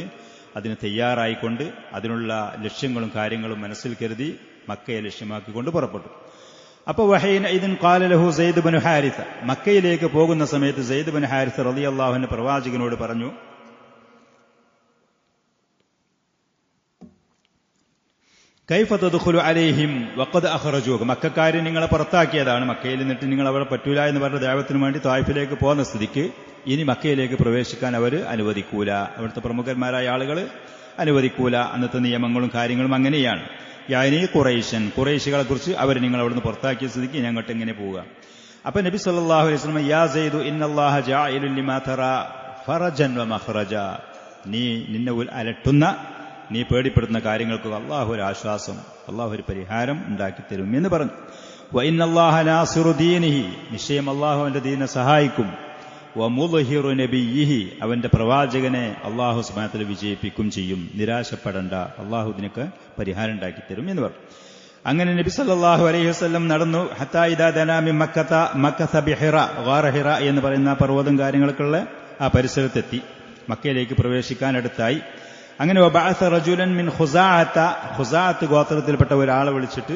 അതിന് തയ്യാറായിക്കൊണ്ട് അതിനുള്ള ലക്ഷ്യങ്ങളും കാര്യങ്ങളും മനസ്സിൽ കരുതി മക്കയെ ലക്ഷ്യമാക്കിക്കൊണ്ട് പുറപ്പെട്ടു. അപ്പൊ വഹീന ഇദിൻ ഖാല ലഹു സയ്യിദ് ബിൻ ഹാരിസ, മക്കയിലേക്ക് പോകുന്ന സമയത്ത് സയ്യിദ് ബിൻ ഹാരിസ റളിയല്ലാഹു അൻഹു പ്രവാചകനോട് പറഞ്ഞു, കൈഫ തദ്ഖുലു അലൈഹിം വഖദ് അഖ്റജൂക, മക്കക്കാരെ നിങ്ങളെ പുറത്താക്കിയതാണ്, മക്കയിൽ നിന്നിട്ട് നിങ്ങൾ അവിടെ പറ്റൂല എന്ന് പറഞ്ഞ ദഅവത്തിന് വേണ്ടി ത്വായിഫിലേക്ക് പോകുന്ന സ്ഥിതിക്ക് ഇനി മക്കയിലേക്ക് പ്രവേശിക്കാൻ അവർ അനുവദിക്കൂല, അവിടുത്തെ പ്രമുഖന്മാരായ ആളുകൾ അനുവദിക്കൂല. അന്നത്തെ നിയമങ്ങളും കാര്യങ്ങളും അങ്ങനെയാണ്. യാനി ഖുറൈശികളെ കുറിച്ച് അവർ നിങ്ങൾ അവിടുന്ന് പുറത്താക്കിയ സ്ഥിതിക്ക് ഞങ്ങോട്ട് എങ്ങനെ പോവുക? അപ്പൊ നബി സല്ലല്ലാഹു അലൈഹി വസല്ലം യാ സയ്യിദു ഇന്നല്ലാഹ ജാഇലുൻ ലിമാ തറാ ഫറജൻ വ മഖ്റജ, നീ നിന്നെ അലട്ടുന്ന, നീ പേടിപ്പെടുന്ന കാര്യങ്ങൾക്ക് അള്ളാഹു ഒരു ആശ്വാസം, അള്ളാഹു ഒരു പരിഹാരം ഉണ്ടാക്കിത്തരും എന്ന് പറഞ്ഞു. വ ഇന്നല്ലാഹ നാസിറു ദീനിഹി, നിശ്ചയം അള്ളാഹു അവന്റെ ദീനെ സഹായിക്കും. വ മുദ്ഹിറു നബിയിഹി, അവന്റെ പ്രവാചകനെ അള്ളാഹു സുബ്ഹാനഹു വ തആല വിജയിപ്പിക്കും ചെയ്യും, നിരാശപ്പെടേണ്ട, അള്ളാഹു ഇതിനൊക്കെ പരിഹാരം ഉണ്ടാക്കിത്തരും എന്ന് പറഞ്ഞു. അങ്ങനെ നബി സല്ലല്ലാഹു അലൈഹി വസല്ലം നടന്നു. ഹത്താ ഇദാ ദനാ മിൻ മക്കത ബിഹിറ, ഗാറ ഹിറ എന്ന് പറയുന്ന പർവ്വതം കാര്യങ്ങളൊക്കെയുള്ള ആ പരിസരത്തെത്തി, മക്കയിലേക്ക് പ്രവേശിക്കാൻ അടുത്തായി. അങ്ങനെ വബഅസ റജുലൻ മിൻ ഖുസാഅത്ത് ഗോത്രത്തിൽപ്പെട്ട ഒരാളെ വിളിച്ചിട്ട്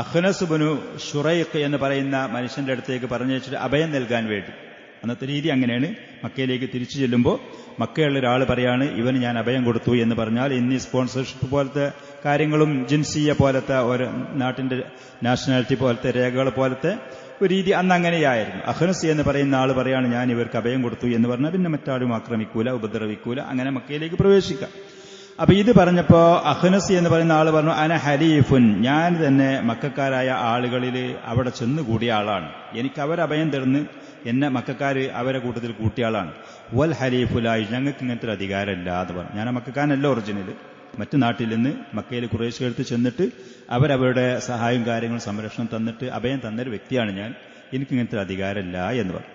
അഖ്നസ് ബിനു ശുറൈഖ് എന്ന് പറയുന്ന മനുഷ്യന്റെ അടുത്തേക്ക് പറഞ്ഞയച്ചിട്ട് അഭയം നൽകാൻ വേണ്ടി. അന്നത്തെ രീതി അങ്ങനെയാണ്. മക്കയിലേക്ക് തിരിച്ചു ചെല്ലുമ്പോൾ മക്കയുള്ള ഒരാൾ പറയാണ്, ഇവന് ഞാൻ അഭയം കൊടുത്തു എന്ന് പറഞ്ഞാൽ ഇന്നീ സ്പോൺസർഷിപ്പ് പോലത്തെ കാര്യങ്ങളും ജിൻസിയ പോലത്തെ ഒരു നാട്ടിന്റെ നാഷണാലിറ്റി പോലത്തെ രേഖകൾ പോലത്തെ ഒരു രീതി അന്ന് അങ്ങനെയായിരുന്നു. അഖ്നസ് എന്ന് പറയുന്ന ആൾ പറയാണ്, ഞാൻ ഇവർക്ക് അഭയം കൊടുത്തു എന്ന് പറഞ്ഞാൽ പിന്നെ മറ്റാരും ആക്രമിക്കൂല, ഉപദ്രവിക്കൂല, അങ്ങനെ മക്കയിലേക്ക് പ്രവേശിക്കാം. അപ്പൊ ഇത് പറഞ്ഞപ്പോ അഖ്നസ് എന്ന് പറയുന്ന ആൾ പറഞ്ഞു, അന ഹലീഫുൻ, ഞാൻ തന്നെ മക്കക്കാരായ ആളുകളിൽ അവിടെ ചെന്നുകൂടിയ ആളാണ്, എനിക്ക് അവരഭയം തരുന്ന് എന്നെ മക്കക്കാര് അവരെ കൂട്ടത്തിൽ കൂട്ടിയ ആളാണ്. വൽ ഹലീഫുലായി, ഞങ്ങൾക്ക് ഇങ്ങനത്തെ ഒരു അധികാരമില്ല എന്ന് പറഞ്ഞു. ഞാൻ മക്കക്കാരനല്ല ഒറിജിനൽ, മറ്റു നാട്ടിൽ നിന്ന് മക്കയിൽ ഖുറൈശ് എടുത്ത് ചെന്നിട്ട് അവരവരുടെ സഹായവും കാര്യങ്ങളും സംരക്ഷണം തന്നിട്ട് അഭയം തന്നൊരു വ്യക്തിയാണ് ഞാൻ, എനിക്ക് ഇങ്ങനത്തെ അധികാരമില്ല എന്ന് പറഞ്ഞു.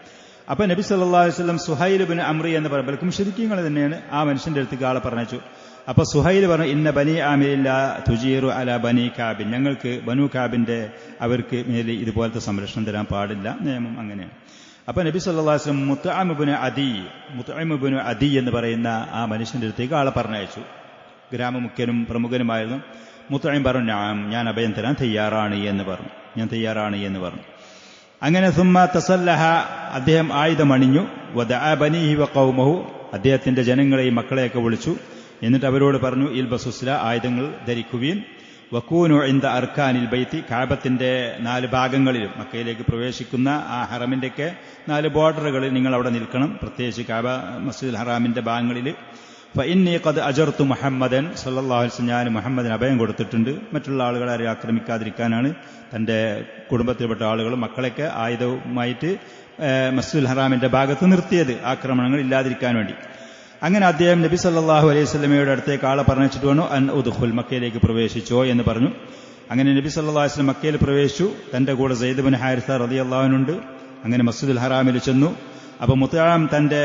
അപ്പൊ നബി സല്ലല്ലാഹു അലൈഹി വസല്ലം സുഹൈൽ ബിൻ അംറി എന്ന് പറയുമ്പോൾ ശരിക്കും തന്നെയാണ് ആ മനുഷ്യന്റെ അടുത്തേക്ക് ആളെ പറഞ്ഞു. അപ്പൊ സുഹൈൽ പറഞ്ഞു, ഇന്ന ബനി ആമിരില്ല തുജീറു അല ബനി കാബിൻ, ഞങ്ങൾക്ക് ബനു കാബിന്റെ അവർക്ക് മേൽ ഇതുപോലത്തെ സംരക്ഷണം തരാൻ പാടില്ല, നിയമം അങ്ങനെയാണ്. അപ്പൊ നബി സല്ലല്ലാഹു അലൈഹി വസല്ലം മുത്അം ഇബ്നു അദി എന്ന് പറയുന്ന ആ മനുഷ്യന്റെ അടുത്തേക്ക് ആളെ പറഞ്ഞയച്ചു. ഗ്രാമമുഖ്യനും പ്രമുഖനുമായിരുന്നു. മുത്അം പറഞ്ഞു, ഞാൻ അഭയം തരാൻ തയ്യാറാണ് എന്ന് പറഞ്ഞു. അങ്ങനെ സുമ്മ തസല്ലഹ, അദ്ദേഹം ആയുധമണിഞ്ഞു. വദഅ ബനീഹി വ ഖൗമഹു, അദ്ദേഹത്തിന്റെ ജനങ്ങളെയും മക്കളെയൊക്കെ വിളിച്ചു. എന്നിട്ട് അവരോട് പറഞ്ഞു, ഇൽബസുസ്ല, ആയുധങ്ങൾ ധരിക്കുവീൻ. വക്കൂനു ഇൻദ അർക്കാനിൽ ബൈത്തി, കാബത്തിന്റെ 4 ഭാഗങ്ങളിലും മക്കയിലേക്ക് പ്രവേശിക്കുന്ന ആ ഹറമിന്റെയൊക്കെ 4 ബോർഡറുകളിൽ നിങ്ങൾ അവിടെ നിൽക്കണം, പ്രത്യേകിച്ച് കാബ മസ്ജിദുൽ ഹറാമിന്റെ ഭാഗങ്ങളിൽ. ഫഇന്നി ഖദ് അജർതു മുഹമ്മദൻ സല്ലല്ലാഹു അലൈഹി വസല്ലം, ഞാൻ മുഹമ്മദിന് അഭയം കൊടുത്തിട്ടുണ്ട്. മറ്റുള്ള ആളുകളെ ആരെയും ആക്രമിക്കാതിരിക്കാനാണ്. തന്റെ കുടുംബത്തിൽപ്പെട്ട ആളുകളും മക്കളൊക്കെ ആയുധവുമായിട്ട് മസ്ജിദുൽ ഹറാമിന്റെ ഭാഗത്ത് നിർത്തിയത്, ആക്രമണങ്ങൾ ഇല്ലാതിരിക്കാൻ വേണ്ടി. അങ്ങനെ അദ്ദേഹം നബി സല്ലല്ലാഹു അലൈഹി വസല്ലമയുടെ അടുത്തേക്ക് ആളെ പറഞ്ഞിട്ട് വന്നു, അൻ ഉദ്ഖുൽ, മക്കയിലേക്ക് പ്രവേശിച്ചോ എന്ന് പറഞ്ഞു. അങ്ങനെ നബി സല്ലല്ലാഹു അലൈഹി വസല്ലം മക്കയിൽ പ്രവേശിച്ചു. തന്റെ കൂടെ സെയ്ദ് ബിൻ ഹാരിസ റളിയല്ലാഹു അൻഹു ഉണ്ട്. അങ്ങനെ മസ്ജിദുൽ ഹറാമിൽ ചെന്നു. അപ്പൊ മുത്അം തന്റെ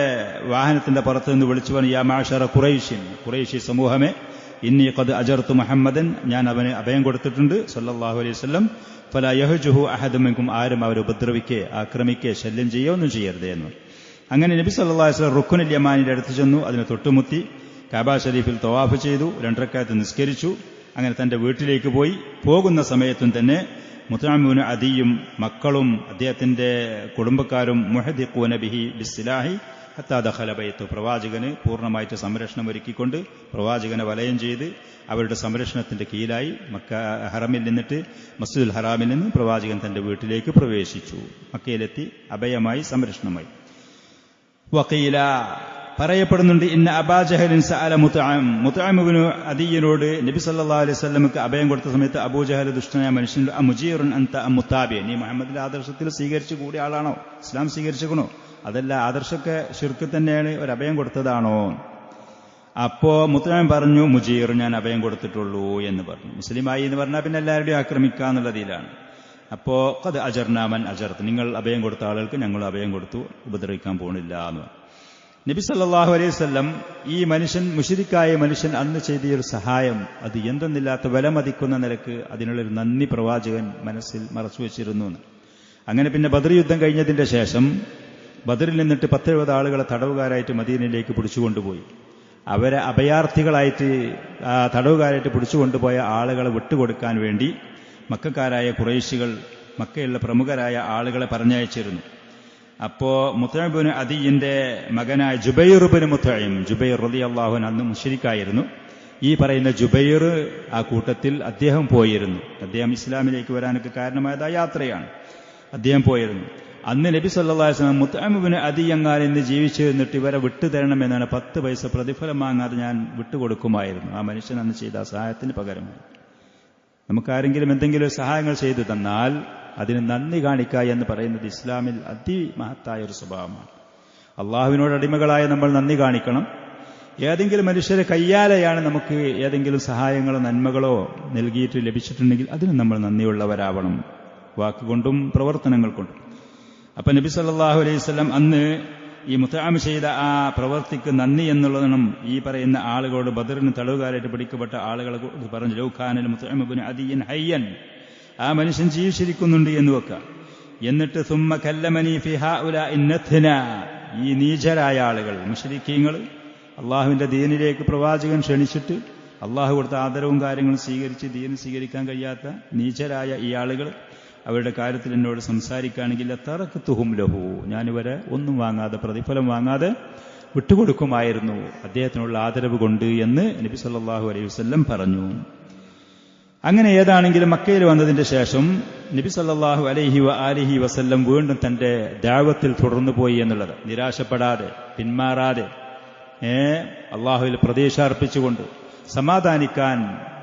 വാഹനത്തിന്റെ പുറത്ത് നിന്ന് വിളിച്ചു പറഞ്ഞു, യാ മഅശറ ഖുറൈശിൻ, ഖുറൈശി സമൂഹമേ, ഇന്നി ഖദ് അജർതു മുഹമ്മദൻ, ഞാൻ അവന് അഭയം കൊടുത്തിട്ടുണ്ട് സല്ലല്ലാഹു അലൈഹി വസല്ലം. ഫലാ യഹ്ജുഹു അഹദും മിൻകും, ആരും അവരെ ഉപദ്രവിക്കേ ആക്രമിക്കേ ശല്യം ചെയ്യോ ഒന്നും ചെയ്യരുതേ എന്ന്. അങ്ങനെ നബി സല്ലല്ലാഹു അലൈഹി വസല്ലം റുക്നുൽ യമാനിന്റെ അടുത്ത് ചെന്നു. അതിനെ തൊട്ടുമുത്തി കഅബ ഷരീഫിൽ തവാഫ് ചെയ്തു, 2 റക്അത്ത് നിസ്കരിച്ചു. അങ്ങനെ തന്റെ വീട്ടിലേക്ക് പോയി. പോകുന്ന സമയത്തും തന്നെ മുത്അം ഇബ്നു അദിയും മക്കളും അദ്ദേഹത്തിന്റെ കുടുംബക്കാരും മുഹദിഖൂന ബിഹി ബിസ്സിലാഹി ഹത്താ ദഖല ബൈത്തു, പ്രവാചകന് പൂർണ്ണമായിട്ട് സംരക്ഷണം ഒരുക്കിക്കൊണ്ട് പ്രവാചകനെ വലയം ചെയ്ത് അവരുടെ സംരക്ഷണത്തിന്റെ കീഴിലായി മക്ക ഹറമിൽ നിന്നിട്ട് മസ്ജിദുൽ ഹറാമിൽ നിന്ന് പ്രവാചകൻ തന്റെ വീട്ടിലേക്ക് പ്രവേശിച്ചു. മക്കയിലെത്തി അഭയമായി സംരക്ഷണമായി. വഖീല, പറയപ്പെടുന്നുണ്ട്, ഇന്ന അബാ ജഹലിൻ സഅല മുത്അം ഇബ്നു അദിയിനോട് നബി സല്ലല്ലാഹു അലൈഹി വസല്ലമക്ക് അഭയം കൊടുത്ത സമയത്ത് അബൂജഹൽ ദുഷ്ടനായ മനുഷ്യൻ, മുജീറുൻ അൻത മുത്താബി, നീ മുഹമ്മദിന്റെ ആദർശത്തിൽ സ്വീകരിച്ചു കൂടിയ ആളാണോ, ഇസ്ലാം സ്വീകരിച്ചേക്കണോ, അതല്ല ആദർശമൊക്കെ ശിർക്ക് തന്നെയാണ്, ഒരു അഭയം കൊടുത്തതാണോ? അപ്പോ മുത്അം പറഞ്ഞു, മുജീർ, ഞാൻ അഭയം കൊടുത്തിട്ടുള്ളൂ എന്ന് പറഞ്ഞു. മുസ്ലിമായി എന്ന് പറഞ്ഞാൽ പിന്നെ എല്ലാവരുടെയും ആക്രമിക്കാന്നുള്ളതിലാണ്. അപ്പോ ഖദ് അജർനാ മൻ അജർത്ത്, നിങ്ങൾ അഭയം കൊടുത്ത ആളുകൾക്ക് ഞങ്ങൾ അഭയം കൊടുത്തു, ഉപദ്രവിക്കാൻ പോണില്ല എന്ന്. നബി സല്ലല്ലാഹു അലൈഹി വസല്ലം ഈ മനുഷ്യൻ, മുശ്രിക്കായ മനുഷ്യൻ അന്ന് ചെയ്തൊരു സഹായം, അത് എന്തെന്നില്ലാത്ത വിലമതിക്കുന്ന നിലക്ക് അതിനുള്ളൊരു നന്ദി പ്രവാചകൻ മനസ്സിൽ മറച്ചു വെച്ചിരുന്നു. അങ്ങനെ പിന്നെ ബദർ യുദ്ധം കഴിഞ്ഞതിന്റെ ശേഷം ബദറിൽ നിന്നിട്ട് 10-70 ആളുകളെ തടവുകാരായിട്ട് മദീനയിലേക്ക് പിടിച്ചുകൊണ്ടുപോയി. അവരെ അഭയാർത്ഥികളായിട്ട് തടവുകാരായിട്ട് പിടിച്ചുകൊണ്ടുപോയ ആളുകളെ വിട്ടുകൊടുക്കാൻ വേണ്ടി മക്കക്കാരായ ഖുറൈശികൾ മക്കയിലുള്ള പ്രമുഖരായ ആളുകളെ പറഞ്ഞയച്ചിരുന്നു. അപ്പോ മുത്അം ഇബ്നു അദിയിന്റെ മകനായ ജുബൈർ ഇബ്നു മുത്അം, ജുബൈർ റളിയല്ലാഹു അൻഹു അന്ന് മുശ്രിക്കായിരുന്നു. ഈ പറയുന്ന ജുബൈർ ആ കൂട്ടത്തിൽ അദ്ദേഹം പോയിരുന്നു. അദ്ദേഹം ഇസ്ലാമിലേക്ക് വരാനൊക്കെ കാരണമായത് ആ യാത്രയാണ്. അദ്ദേഹം പോയിരുന്നു. അന്ന് നബി സല്ലല്ലാഹു അലൈഹി വസല്ലം മുത്അം ഇബ്നു അദി എങ്ങാൻ എന്ന് ജീവിച്ചിരുന്നിട്ട് ഇവരെ വിട്ടുതരണമെന്നാണ് 10 പൈസ പ്രതിഫലം വാങ്ങാതെ ഞാൻ വിട്ടുകൊടുക്കുമായിരുന്നു. ആ മനുഷ്യൻ അന്ന് ചെയ്ത സഹായത്തിന് പകരമായി. നമുക്കാരെങ്കിലും എന്തെങ്കിലും സഹായങ്ങൾ ചെയ്തു തന്നാൽ അതിന് നന്ദി കാണിക്കുക എന്ന് പറയുന്നത് ഇസ്ലാമിൽ അതിമഹത്തായ ഒരു സ്വഭാവമാണ്. അള്ളാഹുവിനോട് അടിമകളായ നമ്മൾ നന്ദി കാണിക്കണം. ഏതെങ്കിലും മനുഷ്യരെ കയ്യാലെയാണ് നമുക്ക് ഏതെങ്കിലും സഹായങ്ങളോ നന്മകളോ നൽകിയിട്ട് ലഭിച്ചിട്ടുണ്ടെങ്കിൽ അതിന് നമ്മൾ നന്ദിയുള്ളവരാവണം, വാക്കുകൊണ്ടും പ്രവർത്തനങ്ങൾ കൊണ്ടും. അപ്പൊ നബി സല്ലല്ലാഹു അലൈഹി വസല്ലം അന്ന് ഈ മുത്അം ചെയ്ത ആ പ്രവൃത്തിക്ക് നന്ദി എന്നുള്ളതും ഈ പറയുന്ന ആളുകളോട്, ബദറിന് തടവുകാരായിട്ട് പിടിക്കപ്പെട്ട ആളുകളെ പറഞ്ഞു, ലൗ കാനൽ മുത്അം ഇബ്നു അദിയ്യൻ ഹയ്യൻ, ആ മനുഷ്യൻ ജീവിച്ചിരിക്കുന്നുണ്ട് എന്ന് വെക്കാം. എന്നിട്ട് സുമ്മ കല്ലമനി ഫി ഹഉലാഇ നത്ന, ഈ നീചരായ ആളുകൾ, മുശ്രിക്കീങ്ങൾ, അള്ളാഹുവിന്റെ ദീനിലേക്ക് പ്രവാചകൻ ക്ഷണിച്ചിട്ട് അള്ളാഹു കൊടുത്ത ആദരവും കാര്യങ്ങളും സ്വീകരിച്ച് ദീൻ സ്വീകരിക്കാൻ കഴിയാത്ത നീചരായ ഈ ആളുകൾ അവരുടെ കാര്യത്തിൽ എന്നോട് സംസാരിക്കുകയാണെങ്കിൽ തറക്തുഹും ലഹു, ഞാനിവരെ ഒന്നും വാങ്ങാതെ, പ്രതിഫലം വാങ്ങാതെ വിട്ടുകൊടുക്കുമായിരുന്നു അദ്ദേഹത്തിനുള്ള ആദരവ് കൊണ്ട് എന്ന് നബി സല്ലല്ലാഹു അലൈഹി വസല്ലം പറഞ്ഞു. അങ്ങനെ ഏതാണെങ്കിലും മക്കയിൽ വന്നതിന്റെ ശേഷം നബി സല്ലല്ലാഹു അലൈഹി വസല്ലം വീണ്ടും തന്റെ ദഅവത്തിൽ തുടർന്നു പോയി എന്നുള്ളത്, നിരാശപ്പെടാതെ പിന്മാറാതെ അള്ളാഹുവിൽ പ്രതീക്ഷ അർപ്പിച്ചുകൊണ്ട് സമാധാനിക്കാൻ,